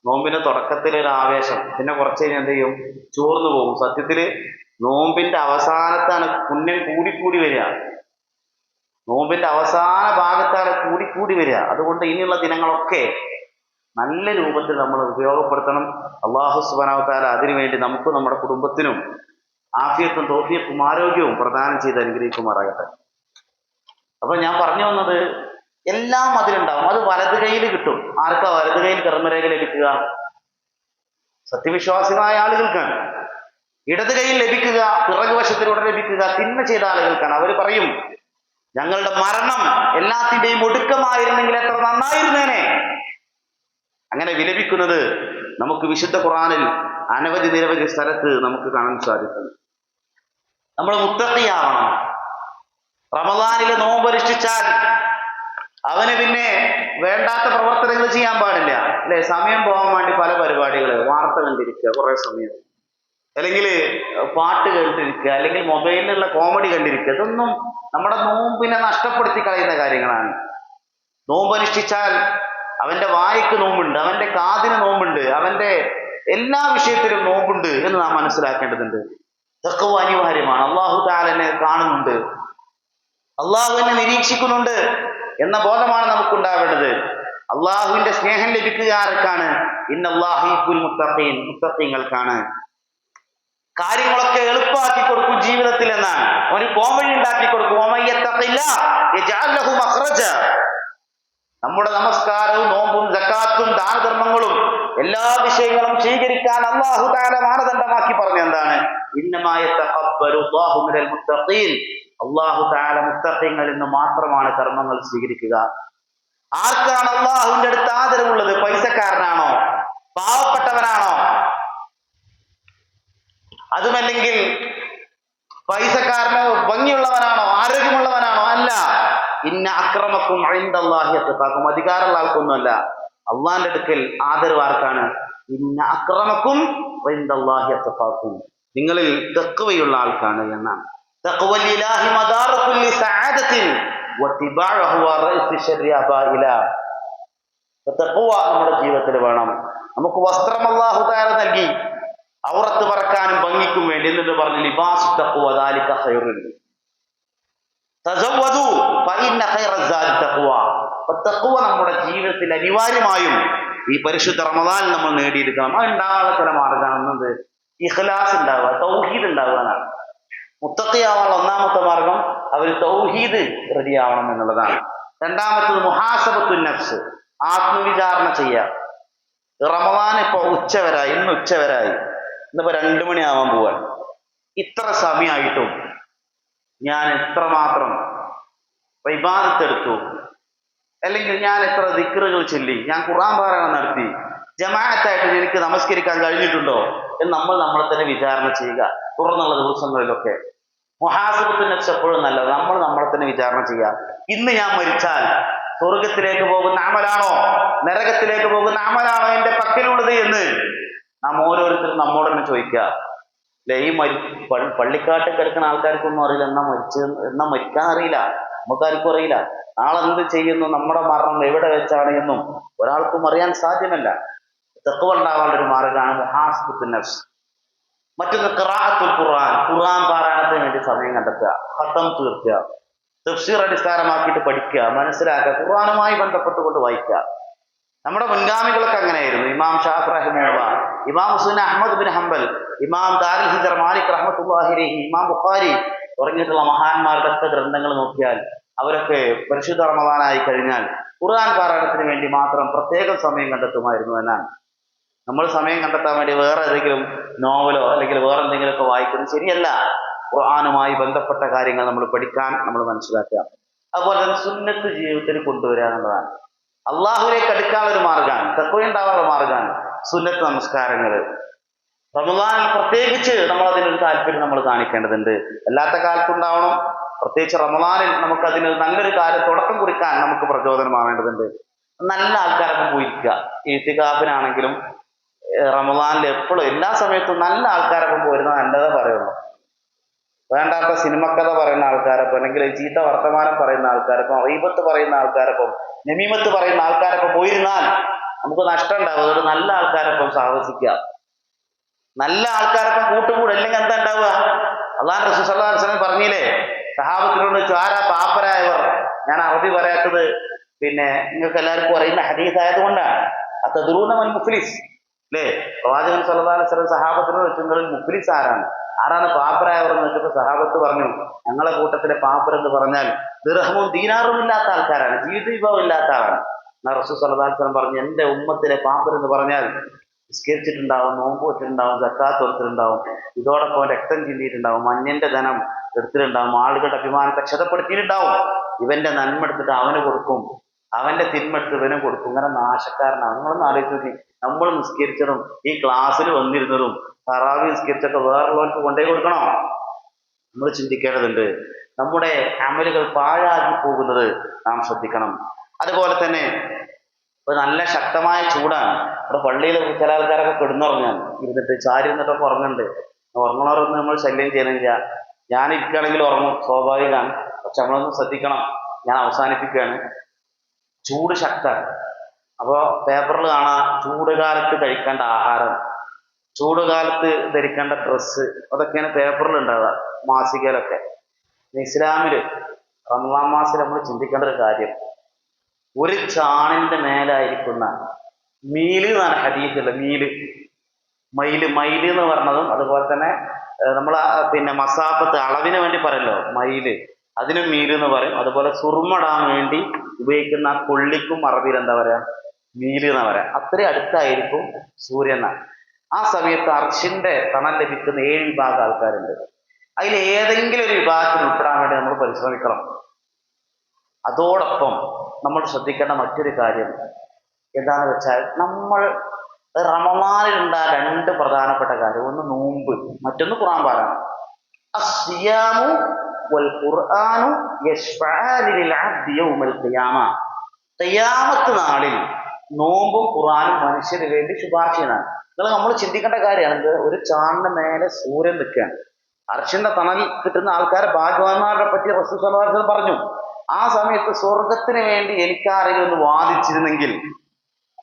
നോമ്പിന്റെ തുടക്കത്തിൽ ഒരു ആവേശം, പിന്നെ കുറച്ച് കഴിഞ്ഞ് എന്ത് ചെയ്യും? ചോർന്നു പോകും. സത്യത്തില് നോമ്പിന്റെ അവസാനത്താണ് പുണ്യം കൂടിക്കൂടി വരിക. നോമ്പിന്റെ അവസാന ഭാഗത്താണ് കൂടിക്കൂടി വരിക. അതുകൊണ്ട് ഇനിയുള്ള ദിനങ്ങളൊക്കെ നല്ല രൂപത്തിൽ നമ്മൾ ഉപയോഗപ്പെടുത്തണം. അല്ലാഹു സുബ്ഹാനഹു വ തആല അതിനുവേണ്ടി നമുക്കും നമ്മുടെ കുടുംബത്തിനും ആഫിയത്തും തൗഫീഖും ആരോഗ്യവും പ്രദാനം ചെയ്ത് അനുഗ്രഹിക്കുമാറാകട്ടെ. അപ്പൊ ഞാൻ പറഞ്ഞു വന്നത്, എല്ലാം അതിലുണ്ടാവും. അത് വലത് കയ്യിൽ കിട്ടും. ആർക്കാ വലത് കയ്യിൽ കർമ്മരേഖ ലഭിക്കുക? സത്യവിശ്വാസികളായ ആളുകൾക്കാണ്. ഇടത് കയ്യിൽ ലഭിക്കുക, പിറകുവശത്തിലൂടെ ലഭിക്കുക തിന്മ ചെയ്ത ആളുകൾക്കാണ്. അവർ പറയും, ഞങ്ങളുടെ മരണം എല്ലാത്തിന്റെയും ഒടുക്കമായിരുന്നെങ്കിൽ എത്ര നന്നായിരുന്നേനെ. അങ്ങനെ വിലപിക്കുന്നത് നമുക്ക് വിശുദ്ധ ഖുർആനിൽ നിരവധി സ്ഥലത്ത് നമുക്ക് കാണാൻ സാധിക്കും. നമ്മൾ മുത്തഖിയാവണം. റമദാനിലെ നോമ്പനുഷ്ഠിച്ചാൽ അവന് പിന്നെ വേണ്ടാത്ത പ്രവർത്തനങ്ങൾ ചെയ്യാൻ പാടില്ല, അല്ലെ? സമയം പോകാൻ വേണ്ടി പല പരിപാടികൾ, വാർത്ത കണ്ടിരിക്കുക കുറെ സമയം, അല്ലെങ്കിൽ പാട്ട് കേട്ടിരിക്കുക, അല്ലെങ്കിൽ മൊബൈലിലുള്ള കോമഡി കണ്ടിരിക്കുക. ഇതൊന്നും നമ്മുടെ നോമ്പിനെ നഷ്ടപ്പെടുത്തി കളയുന്ന കാര്യങ്ങളാണ്. നോമ്പനുഷ്ഠിച്ചാൽ അവന്റെ വായ്ക്ക് നോമ്പുണ്ട്, അവന്റെ കാതിന് നോമ്പുണ്ട്, അവന്റെ എല്ലാ വിഷയത്തിലും നോമ്പുണ്ട് എന്ന് നാം മനസ്സിലാക്കേണ്ടതുണ്ട്. തഖ്വ അനിവാര്യമാണ്. അല്ലാഹു തആല എന്നെ കാണുന്നുണ്ട്, അള്ളാഹു എന്നെ നിരീക്ഷിക്കുന്നുണ്ട് എന്ന ബോധമാണ് നമുക്കുണ്ടാവേണ്ടത്. അള്ളാഹുവിന്റെ സ്നേഹം ലഭിക്കുക ആർക്കാണ്? ഇന്നല്ലാഹു യുഹിബ്ബുൽ മുത്തഖീൻ, മുത്തഖീങ്ങൾക്കാണ്. കാര്യങ്ങളൊക്കെ എളുപ്പമാക്കി കൊടുക്കും ജീവിതത്തിൽ എന്നാണ്. ഒരു പോംവഴി ഉണ്ടാക്കി കൊടുക്കും. നമ്മുടെ നമസ്കാരവും നോമ്പും സക്കാത്തും ദാനധർമ്മങ്ങളും എല്ലാ വിഷയങ്ങളും സ്വീകരിക്കാൻ അല്ലാഹു തആല മാനദണ്ഡമാക്കി പറഞ്ഞു. എന്താണ്? ഇന്നമാ യതഖബ്ബലുല്ലാഹു മിനൽ മുത്തഖീൻ, അല്ലാഹു തആല മുത്തഖീങ്ങളിൽ നിന്ന് മാത്രമാണ് കർമ്മങ്ങൾ സ്വീകരിക്കുക. ആർക്കാണ് അല്ലാഹുവിന്റെ അടുത്ത് ആദരവുള്ളത്? പൈസക്കാരനാണോ? പാവപ്പെട്ടവനാണോ? അതുമല്ലെങ്കിൽ പൈസക്കാരനോ ഭംഗിയുള്ളവനാണോ ആരോഗ്യമുള്ളവനാണോ? അല്ല. ഇന്ന അക്രമക്കും ഇൻദല്ലാഹി അത്ഖാക്കും, അധികാരമുള്ള ആൾക്കൊന്നുമല്ല. അള്ളാന്റെ അടുക്കൽ ആദരവ് ആർക്കാണ്? ഇന്ന അക്രമക്കും ഇൻദല്ലാഹി അത്ഖാക്കും, നിങ്ങളിൽ തഖ്വയുള്ള ആൾക്കാണ് എന്നാണ്. തഖ്വലില്ലാഹി മദാറു കുല്ലി സഅദത്തിൻ വത്തിബാഉഹു വറഇസി ശർരി അബാഇല. തഖ്വ നമ്മുടെ ജീവിതത്തിൽ വേണം. നമുക്ക് വസ്ത്രം അല്ലാഹു തആല നൽകി ഔറത്ത് പറക്കാനും ഭംഗിക്കും വേണ്ടി. എന്നിട്ട് പറഞ്ഞു ലിബാസു തഖ്വ ദാലിക ഖൈറുൻ തസവ്വദു ഫഇന്ന ഖൈറസ്സാദി തഖ്വ. തഖ്വ നമ്മുടെ ജീവിതത്തിൽ അനിവാര്യമായും ഈ പരിശുദ്ധ റമദാനിൽ നമ്മൾ നേടിയെടുക്കണം. അത് ഉണ്ടാകാനുള്ള ചില മാർഗമാണ് ഇഖ്ലാസ് ഉണ്ടാവുക, തൗഹീദ് ഉണ്ടാവുക എന്നാണ്. മുത്തഖിയാവാനുള്ള ഒന്നാമത്തെ മാർഗം അവർ തൗഹീദ് റെഡിയാവണം എന്നുള്ളതാണ്. രണ്ടാമത്തത് മുഹാസബത്തുൻ നഫ്സ്, ആത്മവിചാരണ ചെയ്യുക. റമദാൻ ഇപ്പൊ ഉച്ചവരായി, ഇന്ന് ഉച്ചവരായി, ഇന്നിപ്പോ 2 മണിയാവാൻ പോവാൻ. ഇത്ര സമയമായിട്ടും ഞാൻ എത്രമാത്രം ഇബാദത്ത് എടുത്തു, അല്ലെങ്കിൽ ഞാൻ എത്ര ദിക്റുകൾ ചൊല്ലി, ഞാൻ ഖുർആൻ പാരായണം നടത്തി, ജമാഅത്തായിട്ട് എനിക്ക് നമസ്കരിക്കാൻ കഴിഞ്ഞിട്ടുണ്ടോ എന്ന് നമ്മൾ നമ്മളെ തന്നെ വിചാരണ ചെയ്യുക. തുടർന്നുള്ള ദിവസങ്ങളിലൊക്കെ മുഹാസബത്തുൻ നഫ്സ് എപ്പോഴും നല്ലത്. നമ്മൾ നമ്മളെ തന്നെ വിചാരണ ചെയ്യുക. ഇന്ന് ഞാൻ മരിച്ചാൽ സ്വർഗത്തിലേക്ക് പോകുന്ന അമലാണോ നരകത്തിലേക്ക് പോകുന്ന അമലാണോ എന്റെ പക്കലുള്ളത് എന്ന് നാം ഓരോരുത്തരും നമ്മോട് തന്നെ ചോദിക്കുക. അല്ലെ? ഈ പള്ളിക്കാട്ട് കിടക്കുന്ന ആൾക്കാർക്കൊന്നും അറിയില്ല എന്നാ മരിക്കാൻ അറിയില്ല, നമുക്കാർക്കും അറിയില്ല. നാളെ എന്ത് ചെയ്യുന്നു, നമ്മുടെ മരണം എവിടെ വെച്ചാണ് എന്നും ഒരാൾക്കും അറിയാൻ സാധ്യമല്ല. തഖ്വ ഉണ്ടാകാനുള്ള ഒരു മാർഗമാണ് മുഹാസബത്തുൻ നഫ്സ്. മറ്റൊന്ന് ഖിറാഅത്തുൽ ഖുർആൻ, ഖുർആൻ പാരായണത്തിന് വേണ്ടി സമയം കണ്ടെത്തുക, ഖത്തം തീർക്കുക. തഫ്സീർ അടിസ്ഥാനമാക്കിയിട്ട് പഠിക്കുക, മനസ്സിലാക്കുക, ഖുർആനുമായി ബന്ധപ്പെട്ടുകൊണ്ട് വായിക്കുക. നമ്മുടെ മുൻഗാമികളൊക്കെ അങ്ങനെയായിരുന്നു. ഇമാം ഷാഫി റഹിമഹുല്ലാ, ഇമാം സുന്ന അഹ്മദ് ബിൻ ഹംബൽ, ഇമാം ദാരുൽ ഹിജ്റ മാലിക് റഹ്മത്തുള്ളാഹി അലൈഹി, ഇമാം ബുഖാരി തുടങ്ങിയിട്ടുള്ള മഹാന്മാരുടെ ഒക്കെ ഗ്രന്ഥങ്ങൾ നോക്കിയാൽ അവരൊക്കെ പരിശുദ്ധ റമദാനായി കഴിഞ്ഞാൽ ഖുർആൻ പാരായണത്തിന് വേണ്ടി മാത്രം പ്രത്യേകം സമയം കണ്ടെത്തുമായിരുന്നു എന്നാണ്. നമ്മൾ സമയം കണ്ടെത്താൻ വേണ്ടി വേറെ ഏതെങ്കിലും നോവലോ അല്ലെങ്കിൽ വേറെ എന്തെങ്കിലുമൊക്കെ വായിക്കുന്നത് ശരിയല്ല. ഖുർആനുമായി ബന്ധപ്പെട്ട കാര്യങ്ങൾ നമ്മൾ പഠിക്കാൻ, നമ്മൾ മനസ്സിലാക്കുക. അതുപോലെ തന്നെ സുന്നത്ത് ജീവിതത്തിൽ കൊണ്ടുവരിക എന്നുള്ളതാണ്. അള്ളാഹുവിലേക്ക് അടുക്കാനുള്ള ഒരു മാർഗമാണ്, തഖ്വ ഉണ്ടാവാനുള്ള മാർഗമാണ് സുന്നത്ത് നമസ്കാരങ്ങൾ. റമദാനിൽ പ്രത്യേകിച്ച് നമ്മൾ അതിനൊരു താല്പര്യം നമ്മൾ കാണിക്കേണ്ടതുണ്ട്. അല്ലാത്ത കാലത്തുണ്ടാവണം, പ്രത്യേകിച്ച് റമദാനിൽ നമുക്ക് അതിന് നല്ലൊരു കാര്യം തുടക്കം കുറിക്കാൻ നമുക്ക് പ്രചോദനമാവേണ്ടതുണ്ട്. നല്ല ആൾക്കാരൊക്കെ പോയിരിക്കുക. ഇത്തികാഫിനാണെങ്കിലും റമദാനിൽ എപ്പോഴും എല്ലാ സമയത്തും നല്ല ആൾക്കാരൊക്കെ പോയിരുന്ന നല്ലതേ പറയുള്ളൂ. വേണ്ടാത്ത സിനിമക്കഥ പറയുന്ന ആൾക്കാരൊപ്പം, അല്ലെങ്കിൽ ചീത്ത വർത്തമാനം പറയുന്ന ആൾക്കാരൊപ്പം, റീബത്ത് പറയുന്ന ആൾക്കാരൊപ്പം, നമീമത്ത് പറയുന്ന ആൾക്കാരൊപ്പം പോയിരുന്നാൽ നമുക്ക് നഷ്ടം ഉണ്ടാവും. അതുകൊണ്ട് നല്ല ആൾക്കാരൊപ്പം സാഹസിക്കുക, നല്ല ആൾക്കാരൊപ്പം കൂട്ടുകൂടുക. അല്ലെങ്കിൽ എന്താ ഉണ്ടാവുക? അള്ളാഹു റസൂൽ സല്ലല്ലാഹു അലൈഹി വസല്ലം പറഞ്ഞില്ലേ, സഹാബത്തിനോട് ചോദിച്ചു, ആരാ പാപ്പരായവർ? ഞാൻ അറബി പറയാത്തത് നിങ്ങൾക്ക് എല്ലാവർക്കും അറിയുന്ന ഹദീസ് ആയതുകൊണ്ടാണ്. അതദ്റൂന മൻ മുഫ്ലിസ് അല്ലേ? പ്രവാചകൻ സല്ലല്ലാഹു അലൈഹി വസല്ലം സഹാബത്തിനോട് ചോദിച്ചു, നിങ്ങളിൽ മുഫ്ലിസ് ആരാണ്? ആരാണ് പാപ്പരായവർ എന്ന് വെച്ചപ്പോൾ സഹാബത്ത് പറഞ്ഞു, ഞങ്ങളെ കൂട്ടത്തിലെ പാപ്പർ എന്ന് പറഞ്ഞാൽ ദിർഹമും ദീനാറും ഇല്ലാത്ത ആൾക്കാരാണ്, ജീവിത വിഭവം ഇല്ലാത്ത ആളാണ്. എന്നാൽ റസൂൽ സല്ലല്ലാഹു അലൈഹി വസല്ലം പറഞ്ഞു, എന്റെ ഉമ്മത്തിലെ പാപ്പർ എന്ന് പറഞ്ഞാൽ നിസ്കരിച്ചിട്ടുണ്ടാവും, നോമ്പ് വെച്ചിട്ടുണ്ടാവും, സക്കാത്ത് കൊടുത്തിട്ടുണ്ടാവും, ഇതോടൊപ്പം രക്തം ചിന്തിയിട്ടുണ്ടാവും, മഞ്ഞന്റെ ധനം എടുത്തിട്ടുണ്ടാവും, ആളുകളുടെ അഭിമാനത്തെ ക്ഷതപ്പെടുത്തിയിട്ടുണ്ടാവും. ഇവന്റെ നന്മ എടുത്തിട്ട് അവന് കൊടുക്കും, അവന്റെ തിന്മ എടുത്ത് ഇവനും കൊടുക്കും. ഇങ്ങനെ നാശക്കാരനാണ്. നിങ്ങളൊന്ന് ആലോചിച്ച് നോക്കി, നമ്മൾ നിസ്കരിച്ചതും ഈ ക്ലാസ്സിൽ വന്നിരുന്നതും തറാവി നിസ്കരിച്ചൊക്കെ വേറുള്ളവർക്ക് കൊണ്ടേ കൊടുക്കണോ? നമ്മൾ ചിന്തിക്കേണ്ടതുണ്ട്. നമ്മുടെ അമലുകൾ പാഴാക്കി പോകുന്നത് നാം ശ്രദ്ധിക്കണം. അതുപോലെ തന്നെ ഇപ്പൊ നല്ല ശക്തമായ ചൂടാണ്. ഇവിടെ പള്ളിയിൽ ചില ആൾക്കാരൊക്കെ കിടന്നുറങ്ങാൻ ഇരുന്നിട്ട് ചാരി ഇരുന്നിട്ടൊക്കെ ഉറങ്ങുന്നുണ്ട്. ഉറങ്ങണവരൊന്നും നമ്മൾ ശല്യം ചെയ്യുന്നില്ല. ഞാൻ ഇരിക്കുകയാണെങ്കിൽ ഉറങ്ങും, സ്വാഭാവികമാണ്. പക്ഷെ നമ്മളൊന്ന് ശ്രദ്ധിക്കണം. ഞാൻ അവസാനിപ്പിക്കുകയാണ്. ചൂട് ശക്തമാണ്. അപ്പോൾ പേപ്പറിൽ കാണാം ചൂട് കാലത്ത് കഴിക്കേണ്ട ആഹാരം, ചൂട് കാലത്ത് ധരിക്കേണ്ട ഡ്രസ്സ്, അതൊക്കെയാണ് പേപ്പറിൽ ഉണ്ടാവുക, മാസികയിലൊക്കെ. ഇസ്ലാമില് റമദാൻ മാസത്തിൽ നമ്മൾ ചിന്തിക്കേണ്ട ഒരു കാര്യം, ഒരു ചാണിന്റെ മേലായിരിക്കുന്ന മീല് എന്നാണ് ഹദീസില്ല, മൈല് എന്ന് പറഞ്ഞതും, അതുപോലെ തന്നെ നമ്മൾ മസാഫത്ത് അളവിന് വേണ്ടി പറയല്ലോ മൈല്, അതിനും മീല് എന്ന് പറയും. അതുപോലെ സുർമടാൻ വേണ്ടി ഉപയോഗിക്കുന്ന കൊള്ളിക്കും അറബിയിൽ എന്താ പറയാ, മീല് എന്നാ പറയാ. അത്രയും അടുത്തായിരിക്കും സൂര്യൻ. ആ സമയത്ത് അർശിന്റെ തണൽ ലഭിക്കുന്ന 7 വിഭാഗം ആൾക്കാരുണ്ട്. അതിൽ ഏതെങ്കിലും ഒരു വിഭാഗത്തിൽ ഉൾപ്പെടാൻ വേണ്ടി നമ്മൾ പരിശ്രമിക്കണം. അതോടൊപ്പം നമ്മൾ ശ്രദ്ധിക്കേണ്ട മറ്റൊരു കാര്യം എന്താണെന്ന് വെച്ചാൽ, നമ്മൾ റമദാനിൽ ഉണ്ടായ 2 പ്രധാനപ്പെട്ട കാര്യം, ഒന്ന് നോമ്പ്, മറ്റൊന്ന് ഖുർആൻ പാരായണം. അസ്സിയാമു വൽ ഖുർആനു യശ്ഫഅാനി ലിൽ അബ്ദി യൗമൽ ഖിയാമ. ഖിയാമത്ത് നാളിൽ നോമ്പും ഖുർആനും മനുഷ്യന് വേണ്ടി ശുപാർശ ചെയ്യുന്നതാണ്. നമ്മൾ ചിന്തിക്കേണ്ട കാര്യമാണ്, ഒരു ചാണിന്റെ മേലെ സൂര്യൻ നിൽക്കുകയാണ്. അർശിന്റെ തണൽ കിട്ടുന്ന ആൾക്കാരെ ഭാഗ്യവാന്മാരെ പറ്റി റസൂൽ സല്ലല്ലാഹു അലൈഹി വസല്ലം പറഞ്ഞു. ആ സമയത്ത് സ്വർഗത്തിന് വേണ്ടി എനിക്കാരെങ്കിലും ഒന്ന് വാദിച്ചിരുന്നെങ്കിൽ,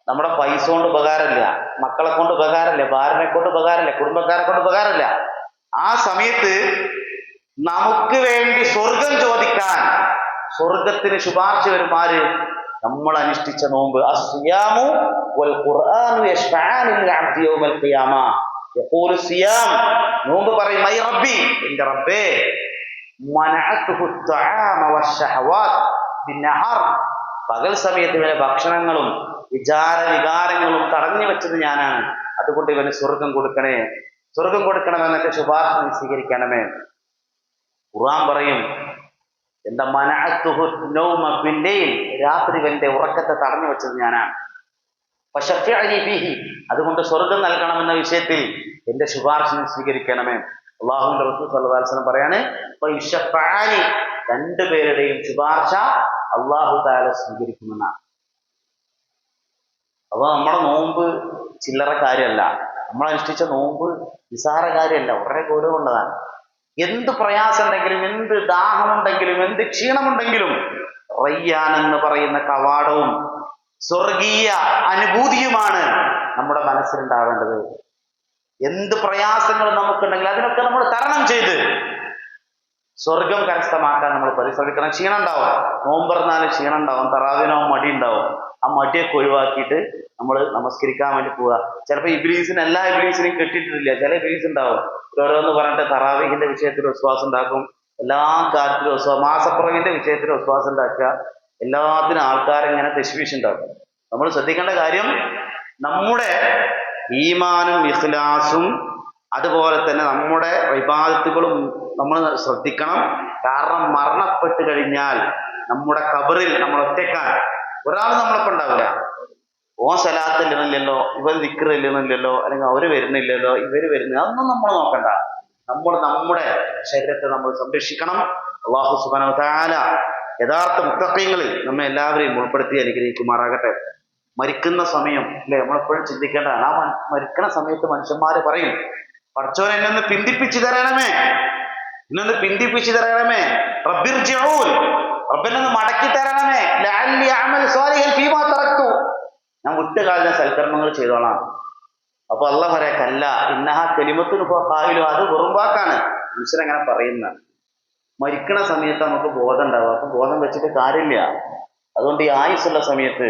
നമ്മുടെ പൈസ കൊണ്ട് ഉപകാരമില്ല, മക്കളെ കൊണ്ട് ഉപകാരമില്ല, ഭാര്യനെ കൊണ്ട് ഉപകാരമില്ല, കുടുംബക്കാരെ കൊണ്ട് ഉപകാരമില്ല. ആ സമയത്ത് നമുക്ക് വേണ്ടി സ്വർഗം ചോദിക്കാൻ സ്വർഗത്തിന് ശുപാർശ വരുമാര്? നമ്മൾ അനുഷ്ഠിച്ച നോമ്പ്. അസ്സിയാമു വൽ ഖുർആനു യശ്ഫഅാനി ലിൽ അബ്ദി യൗമൽ ഖിയാമ. യഖൂലു സിയാം, നോമ്പ് പറയും, മൈ റബ്ബി, എന്റെ റബ്ബേ, മനഅതുഹു അത്'ആമ വശഹവാത് ബിന്നഹർ, പകൽ സമയത്ത് ഇവനെ ഭക്ഷണങ്ങളും വികാരങ്ങളും തടഞ്ഞു വെച്ചത് ഞാനാണ്. അതുകൊണ്ട് ഇവന് സ്വർഗം കൊടുക്കണേ, സ്വർഗം കൊടുക്കണമെന്നൊക്കെ ശുപാർശ സ്വീകരിക്കണമേ. ഖുർആൻ പറയും, എന്താ, മനഅതുഹു നൗമ ബില്ലൈൽ, രാത്രി ഇവന്റെ ഉറക്കത്തെ തടഞ്ഞു വെച്ചത് ഞാനാണ്. ഫശഫിഅനി ഫീഹി, അതുകൊണ്ട് സ്വർഗം നൽകണമെന്ന വിഷയത്തിൽ എന്റെ ശുപാർശ സ്വീകരിക്കണമേ. അല്ലാഹുവിന്റെ റസൂൽ സല്ലല്ലാഹു അലൈഹി വസല്ലം പറയാണ്, ഫയശഫഅനി, 2 പേരുടെയും ശുപാർശ അല്ലാഹു തആല സ്വീകരിക്കുമെന്നാണ്. അപ്പോൾ നമ്മുടെ നോമ്പ് ചില്ലറ കാര്യമല്ല, നമ്മൾ അനുഷ്ഠിച്ച നോമ്പ് നിസാര കാര്യമല്ല, വളരെ ഗൗരവമുള്ളതാണ്. എന്ത് പ്രയാസം ഉണ്ടെങ്കിലും, എന്ത് ദാഹമുണ്ടെങ്കിലും, എന്ത് ക്ഷീണമുണ്ടെങ്കിലും റയ്യാൻ എന്ന് പറയുന്ന കവാടവും സ്വർഗീയ അനുഭൂതിയുമാണ് നമ്മുടെ മനസ്സിലുണ്ടാവേണ്ടത്. എന്ത് പ്രയാസങ്ങൾ നമുക്കുണ്ടെങ്കിൽ അതിനൊക്കെ നമ്മൾ തരണം ചെയ്ത് സ്വർഗം കരസ്ഥമാക്കാൻ നമ്മൾ പരിശ്രമിക്കണം. ക്ഷീണം ഉണ്ടാവും, നോമ്പറന്നാലും ക്ഷീണം ഉണ്ടാവും, തറാവിനോ മടി ഉണ്ടാവും. ആ മടിയൊക്കെ ഒഴിവാക്കിയിട്ട് നമ്മൾ നമസ്കരിക്കാൻ വേണ്ടി പോവുക. ചിലപ്പോൾ ഇബ്ലീസിന് എല്ലാ ഇബ്ലീസിനെയും കെട്ടിയിട്ടില്ല. ചില ഇബ്ലീസ് ഉണ്ടാവും ഓരോന്ന് പറഞ്ഞിട്ട് തറാവീഹിന്റെ വിഷയത്തിൽ വിശ്വാസം ഉണ്ടാക്കും, എല്ലാ കാര്യത്തിലും വിശ്വാസം, മാസപ്പുറവിന്റെ വിഷയത്തിൽ വിശ്വാസം ഉണ്ടാക്കുക, എല്ലാത്തിനും ആൾക്കാരിങ്ങനെ തെശ്വീഷ് ഉണ്ടാക്കും. നമ്മൾ ശ്രദ്ധിക്കേണ്ട കാര്യം നമ്മുടെ ഈമാനും ഇഖ്ലാസും അതുപോലെ തന്നെ നമ്മുടെ ഇബാദത്തുകളും നമ്മൾ ശ്രദ്ധിക്കണം. കാരണം മരണപ്പെട്ട് കഴിഞ്ഞാൽ നമ്മുടെ ഖബറിൽ നമ്മൾ ഒറ്റക്കാണ്. ഒരാൾ നമ്മളൊപ്പം ഉണ്ടാവില്ല. ഓൻ സലാത്ത് ഇല്ലെന്നില്ലല്ലോ, ഇവർ ദിക്ർ ഇല്ലെന്നില്ലല്ലോ, അല്ലെങ്കിൽ അവര് വരുന്നില്ലല്ലോ, ഇവര് വരുന്നില്ല, അതൊന്നും നമ്മൾ നോക്കണ്ട. നമ്മുടെ ശരീരത്തെ നമ്മൾ സംരക്ഷിക്കണം. അല്ലാഹു സുബ്ഹാനഹു വ തആല യഥാർത്ഥ മുത്തഖീങ്ങളിൽ നമ്മെ എല്ലാവരെയും ഉൾപ്പെടുത്തി അനുഗ്രഹിക്കുമാറാകട്ടെ. മരിക്കുന്ന സമയം അല്ലെ, നമ്മളെപ്പോഴും ചിന്തിക്കേണ്ടതാണ്. ആ മരിക്കുന്ന സമയത്ത് മനുഷ്യന്മാര് പറയും, പടച്ചോൻ എന്നൊന്ന് പിന്തിപ്പിച്ചു തരണമേ, എന്നൊന്ന് പിന്തിപ്പിച്ചു തരണമേ, റബ്ബിർജിഊൻ, റബ്ബിനൊന്ന് മടക്കി തരണമേ, ലഅല്ലി അഅമൽ സ്വാലിഹൻ ഫീമാ തറക്തു, ഞാൻ വിട്ടുകാലിന സൽക്കർമ്മങ്ങൾ ചെയ്തോളാം. അപ്പൊ അല്ലാഹു പറയാ, കല്ല ഇന്നഹ കലിമത്തുൻ ഹുവ ഖായിലു, അത് വെറും വാക്കാണ്, മനുഷ്യരങ്ങനെ പറയുന്ന. മരിക്കണ സമയത്ത് നമുക്ക് ബോധം ഉണ്ടാവും. അപ്പൊ ബോധം വെച്ചിട്ട് കാര്യമില്ല. അതുകൊണ്ട് ഈ ആയുസ്സുള്ള സമയത്ത്,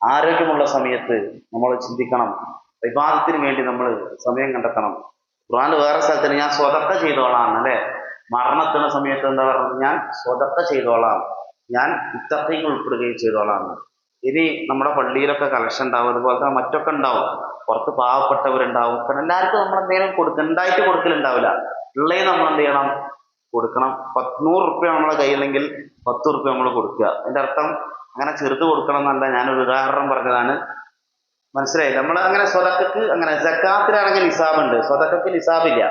ആരോഗ്യമുള്ള സമയത്ത് നമ്മൾ ചിന്തിക്കണം. ഇബാദത്തിന് വേണ്ടി നമ്മൾ സമയം കണ്ടെത്തണം. ഖുർആനിൽ വേറെ സ്ഥലത്തിന് ഞാൻ സ്വതക്ക ചെയ്തോളാം അല്ലെ, മരണത്തിന് സമയത്ത് എന്താ പറയുന്നത്, ഞാൻ സ്വതക്ക ചെയ്തോളാം, ഞാൻ മുത്തഖീങ്ങൾ ഉൾപ്പെടുകയും ചെയ്തോളാം. ഇനി നമ്മുടെ പള്ളിയിലൊക്കെ കളക്ഷൻ ഉണ്ടാവും, അതുപോലെ തന്നെ മറ്റൊക്കെ ഉണ്ടാവും, പുറത്ത് പാവപ്പെട്ടവരുണ്ടാവും. കാരണം എല്ലാവർക്കും നമ്മൾ എന്തെങ്കിലും ഉണ്ടായിട്ട് കൊടുക്കലുണ്ടാവില്ല. ഉള്ളേ നമ്മൾ എന്ത് ചെയ്യണം, കൊടുക്കണം. 100 റുപ്യ നമ്മളെ കയ്യിലെങ്കിൽ 10 റുപ്യ നമ്മൾ കൊടുക്കുക. അതിന്റെ അർത്ഥം അങ്ങനെ ചെറുത് കൊടുക്കണം എന്നല്ല, ഞാനൊരു ഉദാഹരണം പറഞ്ഞതാണ്, മനസ്സിലായി? നമ്മൾ അങ്ങനെ സ്വതക്കക്ക്, അങ്ങനെ സക്കാത്തിലാണെങ്കിൽ നിസാബുണ്ട്, സ്വതക്കക്ക് നിസാബില്ല.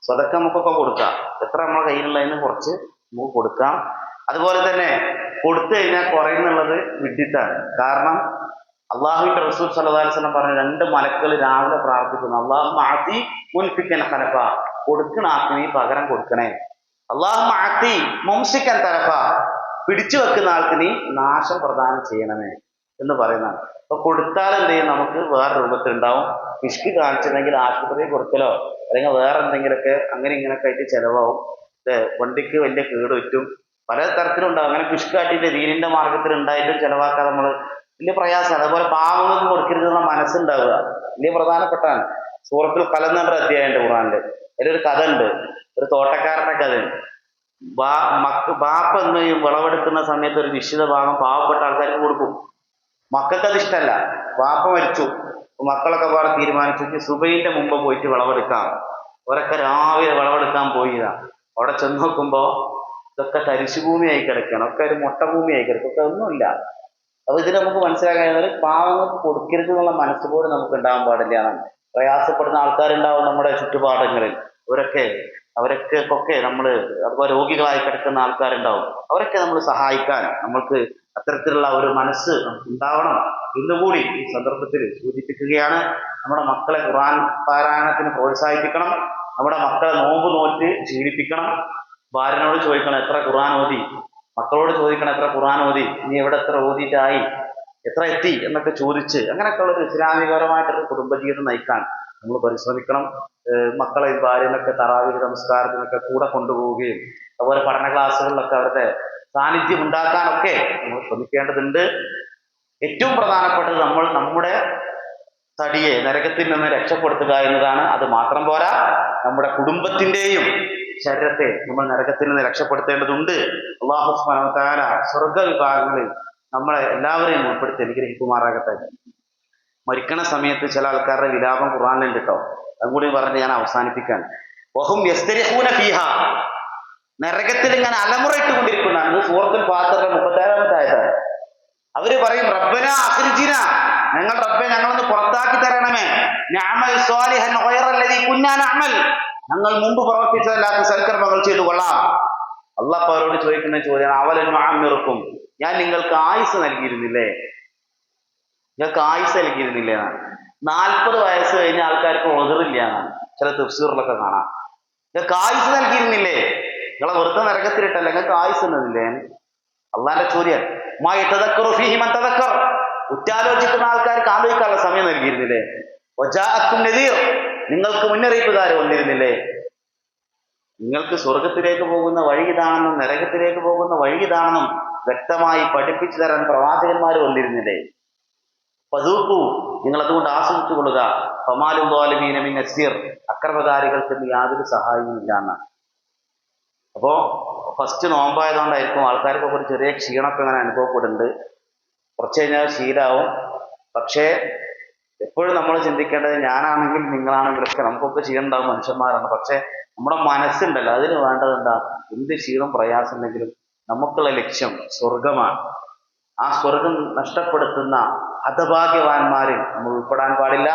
സ്വതക്ക നമുക്കൊക്കെ കൊടുക്കാം, എത്ര നമ്മളെ കയ്യിലുള്ളതിന് കുറച്ച് നമുക്ക് കൊടുക്കാം. അതുപോലെ തന്നെ കൊടുത്തു കഴിഞ്ഞാൽ കുറയുന്നുള്ളത് വിഡിത്താണ്. കാരണം അള്ളാഹുവിന്റെ റസൂൽ സല്ലല്ലാഹു അലൈഹി വസല്ലം പറഞ്ഞ 2 മലക്കുകൾ രാവിലെ പ്രാർത്ഥിക്കുന്നു, അല്ലാഹുമ്മ അതി മുൻഫിക്കൻ ഖലഫ, കൊടുക്കണ ആൾക്ക് നീ പകരം കൊടുക്കണേ. അല്ലാഹുമ്മ അതി മുംസിക്കൻ തലഫ, പിടിച്ചു വെക്കുന്ന ആൾക്ക് നീ നാശം പ്രദാനം ചെയ്യണമേ എന്ന് പറയുന്നതാണ്. അപ്പൊ കൊടുത്താൽ എന്ത് ചെയ്യും, നമുക്ക് വേറെ രൂപത്തിലുണ്ടാവും. പിശുക്ക് കാണിച്ചിട്ടുണ്ടെങ്കിൽ ആശുപത്രിയിൽ കൊടുക്കലോ അല്ലെങ്കിൽ വേറെ എന്തെങ്കിലുമൊക്കെ അങ്ങനെ ഇങ്ങനെയൊക്കെ ആയിട്ട് ചിലവാകും. വണ്ടിക്ക് വലിയ കേട് പറ്റും, പല തരത്തിലുണ്ടാവും. അങ്ങനെ പിശുക്ക് കാട്ടിയിട്ട് ദീനിന്റെ മാർഗത്തിൽ ഉണ്ടായിട്ടും ചിലവാക്കാതെ നമ്മൾ വലിയ പ്രയാസമാണ്. അതുപോലെ പാവങ്ങൾക്ക് കൊടുക്കരുതെന്ന മനസ്സുണ്ടാവുക വലിയ പ്രധാനപ്പെട്ടാണ്. സൂറത്തുൽ ഖലം എന്നൊരു അധ്യായമുണ്ട് ഖുർആനില്. അതിലൊരു കഥ ഉണ്ട്, ഒരു തോട്ടക്കാരന്റെ കഥയുണ്ട്. ബാപ്പ എന്ന് വിളവെടുക്കുന്ന സമയത്ത് ഒരു നിശ്ചിത ഭാഗം പാവപ്പെട്ട ആൾക്കാർക്ക് കൊടുക്കും. മക്കൾക്ക് അത് ഇഷ്ടമല്ല. ബാപ്പ മരിച്ചു, മക്കളൊക്കെ പാടെ തീരുമാനിച്ചു സുബൈന്റെ മുമ്പ് പോയിട്ട് വിളവെടുക്കാം. അവരൊക്കെ രാവിലെ വിളവെടുക്കാൻ പോയതാ. അവിടെ ചെന്ന് നോക്കുമ്പോ ഇതൊക്കെ തരിശുഭൂമിയായി കിടക്കുകയാണ്, ഒക്കെ ഒരു മൊട്ടഭൂമിയായി കിടക്കും, ഒക്കെ ഒന്നുമില്ല. അപ്പൊ ഇത് നമുക്ക് മനസ്സിലാക്കാൻ കഴിയുന്നത് പാവങ്ങൾക്ക് കൊടുക്കരുത് എന്നുള്ള മനസ്സ് പോലും നമുക്ക് ഉണ്ടാകാൻ പാടില്ല എന്നാണ്. പ്രയാസപ്പെടുന്ന ആൾക്കാരുണ്ടാവും നമ്മുടെ ചുറ്റുപാടങ്ങളിൽ, അവരൊക്കെ നമ്മൾ, അതുപോലെ രോഗികളായി കിടക്കുന്ന ആൾക്കാരുണ്ടാവും, അവരൊക്കെ നമ്മൾ സഹായിക്കാൻ നമ്മൾക്ക് അത്തരത്തിലുള്ള ഒരു മനസ്സ് ഉണ്ടാവണം എന്നുകൂടി ഈ സന്ദർഭത്തിൽ സൂചിപ്പിക്കുകയാണ്. നമ്മുടെ മക്കളെ ഖുർആൻ പാരായണത്തിന് പ്രോത്സാഹിപ്പിക്കണം, നമ്മുടെ മക്കളെ നോമ്പ് നോറ്റ് ശീലിപ്പിക്കണം. ഭാര്യനോട് ചോദിക്കണം എത്ര ഖുർആൻ ഓതി, മക്കളോട് ചോദിക്കണം എത്ര ഖുർആൻ ഓതി, നീ എവിടെ എത്ര ഓതിയിട്ടായി, എത്ര എത്തി എന്നൊക്കെ ചോദിച്ച് അങ്ങനെയൊക്കെയുള്ള ഒരു ഇസ്ലാമികപരമായിട്ടൊരു കുടുംബജീവിതം നയിക്കാൻ നമ്മൾ പരിശ്രമിക്കണം. മക്കളെ ഭാര്യനൊക്കെ തറാവീഹ് നമസ്കാരത്തിനൊക്കെ കൂടെ കൊണ്ടുപോവുകയും അതുപോലെ പഠന ക്ലാസ്സുകളിലൊക്കെ അവരുടെ സാന്നിധ്യം ഉണ്ടാക്കാനൊക്കെ നമ്മൾ ശ്രമിക്കേണ്ടതുണ്ട്. ഏറ്റവും പ്രധാനപ്പെട്ടത് നമ്മൾ നമ്മുടെ തടിയെ നരകത്തിൽ നിന്ന് രക്ഷപ്പെടുത്തുക എന്നതാണ്. അത് മാത്രം പോരാ, നമ്മുടെ കുടുംബത്തിന്റെയും ശരീരത്തെ നമ്മൾ നരകത്തിൽ നിന്ന് രക്ഷപ്പെടുത്തേണ്ടതുണ്ട്. അല്ലാഹു സുബ്ഹാനഹു വ തആല സ്വർഗ വിഭാഗങ്ങളിൽ നമ്മളെ എല്ലാവരെയും ഉൾപ്പെടുത്തി അനുഗ്രഹിക്കുമാറാകട്ടെ. മരിക്കണ സമയത്ത് ചില ആൾക്കാരുടെ വിലാപം ഖുർആനിലുണ്ട് കേട്ടോ, അതും കൂടി പറഞ്ഞ് ഞാൻ അവസാനിപ്പിക്കാൻ. വഹും യസ്തരിഖൂന ഫീഹാ, നരകത്തിൽ ഇങ്ങനെ അലമുറയിട്ട് കൊണ്ടിരിക്കുന്നതാണ്. സൂറത്തുൽ ഫാത്തിറിലെ 37-ാമത്തെ ആയതാണ്. അവര് പറയും റബ്ബന അഖ്രിജ്ന, ഞങ്ങൾ റബ്ബെ ഞങ്ങളൊന്ന് പുറത്താക്കി തരണമേ, നഅമൽ സ്വാലിഹൻ ഗൈറല്ലദീ കുന്നാ നഅമൽ, ഞങ്ങൾ മുമ്പ് പ്രവർത്തിച്ചതല്ലാത്ത സൽക്കർമ്മങ്ങൾ ചെയ്തു കൊള്ളാം. അല്ലാഹു അവരോട് ചോദിക്കുന്ന ചോദ്യമാണ്, അവലൻ നുഅമ്മിറുക്കും, ഞാൻ നിങ്ങൾക്ക് ആയുസ് നൽകിയിരുന്നില്ലേ, നിങ്ങൾക്ക് ആയുസ് നൽകിയിരുന്നില്ലേ എന്നാണ്. 40 വയസ്സ് കഴിഞ്ഞ ആൾക്കാർക്ക് ഉദറില്ല എന്നാണ് ചില തഫ്സീറിലൊക്കെ കാണാം. നിങ്ങൾക്ക് ആയുസ് നൽകിയിരുന്നില്ലേ, നിങ്ങളെ വെറുതെ നരകത്തിലിട്ടല്ല, നിങ്ങൾക്ക് ആയുസ് തന്നില്ലേ. അള്ളാന്റെ ചോദ്യം. ഉറ്റാലോചിക്കുന്ന ആൾക്കാർക്ക് ആലോചിക്കാനുള്ള സമയം നൽകിയിരുന്നില്ലേ. വജാഅത്തും നദീർ, നിങ്ങൾക്ക് മുന്നറിയിപ്പുകാർ വന്നിരുന്നില്ലേ. നിങ്ങൾക്ക് സ്വർഗത്തിലേക്ക് പോകുന്ന വഴി ഇതാണെന്നും നരകത്തിലേക്ക് പോകുന്ന വഴി ഇതാണെന്നും വ്യക്തമായി പഠിപ്പിച്ചു തരാൻ പ്രവാചകന്മാർ വന്നിരുന്നില്ലേ? പതൂക്കൂ, നിങ്ങൾ അതുകൊണ്ട് ആസ്വദിച്ചു കൊള്ളുക. ഫമാലും ദ്വാലിമീന മിൻ നസീർ, അക്രമകാരികൾക്ക് യാതൊരു സഹായവും ഇല്ല എന്നാണ്. അപ്പോ ഫസ്റ്റ് നോമ്പായതുകൊണ്ടായിരിക്കും ആൾക്കാർക്കൊക്കെ ഒരു ചെറിയ ക്ഷീണമൊക്കെ അങ്ങനെ അനുഭവപ്പെടുന്നുണ്ട്. കുറച്ച് കഴിഞ്ഞാൽ ശീലാവും. പക്ഷേ എപ്പോഴും നമ്മൾ ചിന്തിക്കേണ്ടത്, ഞാനാണെങ്കിലും നിങ്ങളാണെങ്കിലൊക്കെ നമുക്കൊക്കെ ക്ഷീണം ഉണ്ടാവും, മനുഷ്യന്മാരാണ്. പക്ഷെ നമ്മുടെ മനസ്സുണ്ടല്ലോ, അതിന് വേണ്ടത് എന്താ? എന്ത് ക്ഷീണം പ്രയാസം ഉണ്ടെങ്കിലും നമുക്കുള്ള ലക്ഷ്യം സ്വർഗമാണ്. ആ സ്വർഗം നഷ്ടപ്പെടുത്തുന്ന ഹതഭാഗ്യവാന്മാരിൽ നമ്മൾ ഉൾപ്പെടാൻ പാടില്ല.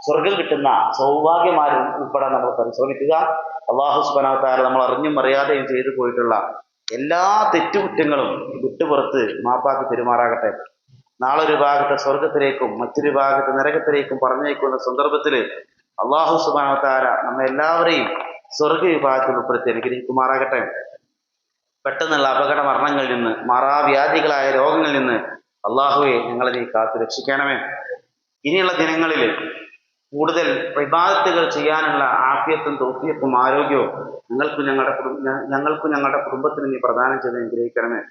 സ്വർഗം കിട്ടുന്ന സൗഭാഗ്യമാരിൽ ഉൾപ്പെടാൻ നമ്മൾ പരിശ്രമിക്കുക. അള്ളാഹു സുബ്ഹാനഹു വ തആല നമ്മൾ അറിഞ്ഞും അറിയാതെയും ചെയ്തു പോയിട്ടുള്ള എല്ലാ തെറ്റുകുറ്റങ്ങളും വിട്ടുപുറത്ത് മാപ്പാക്കി പെരുമാറാകട്ടെ. നാളെ ഒരു ഭാഗത്തെ സ്വർഗത്തിലേക്കും മറ്റൊരു ഭാഗത്തെ നരകത്തിലേക്കും പറഞ്ഞേക്കുന്ന സന്ദർഭത്തിൽ അള്ളാഹു സുബ്ഹാനഹു വ തആല നമ്മെ എല്ലാവരെയും സ്വർഗ വിഭാഗത്തിൽ ഉൾപ്പെടുത്തി അനുഗ്രഹിക്കുമാറാകട്ടെ. പെട്ടെന്നുള്ള അപകട മരണങ്ങളിൽ നിന്ന്, മാറാവ്യാധികളായ രോഗങ്ങളിൽ നിന്ന് അള്ളാഹുവെ ഞങ്ങളെ നീ കാത്തു രക്ഷിക്കണമേ. ഇനിയുള്ള ദിനങ്ങളിൽ കൂടുതൽ ഇബാദത്തുകൾ ചെയ്യാനുള്ള ആഫിയത്തും തൗഫീഖും ആരോഗ്യവും ഞങ്ങൾക്കും ഞങ്ങളുടെ കുടുംബത്തിന് നീ പ്രദാനം ചെയ്ത് അനുഗ്രഹിക്കണമേ.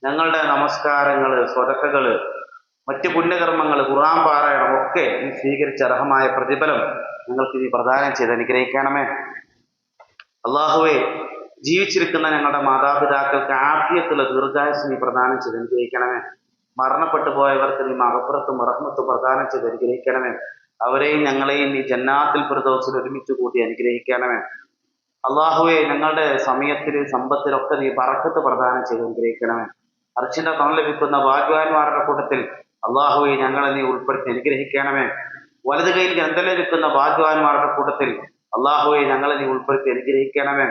ഞങ്ങളുടെ നമസ്കാരങ്ങൾ, സ്വതക്കകൾ, മറ്റ് പുണ്യകർമ്മങ്ങൾ, ഖുർആൻ പാരായണം ഒക്കെ നീ സ്വീകരിച്ച അർഹമായ പ്രതിഫലം ഞങ്ങൾക്ക് നീ പ്രദാനം ചെയ്ത് അനുഗ്രഹിക്കണമേ. അള്ളാഹുവെ, ജീവിച്ചിരിക്കുന്ന ഞങ്ങളുടെ മാതാപിതാക്കൾക്ക് ആഫിയത്തുള്ള ദീർഘായുസ് നീ പ്രദാനം ചെയ്ത് അനുഗ്രഹിക്കണമേ. മരണപ്പെട്ടു പോയവർക്ക് നീ മഗ്ഫിറത്തും റഹ്മത്തും പ്രദാനം ചെയ്ത് അനുഗ്രഹിക്കണമേ. അവരെയും ഞങ്ങളെയും നീ ജന്നാത്തിൽ ഫിർദൗസിൽ ഒരുമിച്ച് കൂട്ടി അനുഗ്രഹിക്കണമേ. അള്ളാഹുവെ, ഞങ്ങളുടെ സമയത്തിലും സമ്പത്തിലൊക്കെ നീ ബറക്കത്ത് പ്രദാനം ചെയ്ത് അനുഗ്രഹിക്കണമേ. അർച്ചിന്റെ തണൽ ലഭിക്കുന്ന ഭാഗ്യവാന്മാരുടെ കൂട്ടത്തിൽ അള്ളാഹുവെ ഞങ്ങളെ നീ ഉൾപ്പെടുത്തി അനുഗ്രഹിക്കണമേ. വലത് കൈയിൽ ഗ്രന്ഥം ലഭിക്കുന്ന ഭാഗ്യവാന്മാരുടെ കൂട്ടത്തിൽ അള്ളാഹുവെ ഞങ്ങളെ നീ ഉൾപ്പെടുത്തി അനുഗ്രഹിക്കണമേ.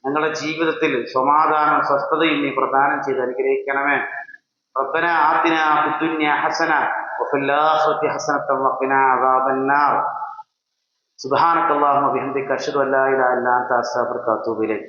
ഞങ്ങളുടെ ജീവിതത്തിൽ സമാധാനം സ്വസ്ഥതയും നീ പ്രദാനം ചെയ്ത് അനുഗ്രഹിക്കണമേ. റബ്ബനാ ആതിനാ ഫിദ്ദുനിയ ഹസന വഫിൽ ആഖിറതി ഹസനത വഖിനാ അദാബന്നാർ. സുബ്ഹാനക അല്ലാഹുമ്മ ബിഹംദിക അശ്ഹദു അല്ലാ ഇലാഹ ഇല്ലാ അൻത അസ്തഗ്ഫിറുക വഅതൂബു ഇലൈക്.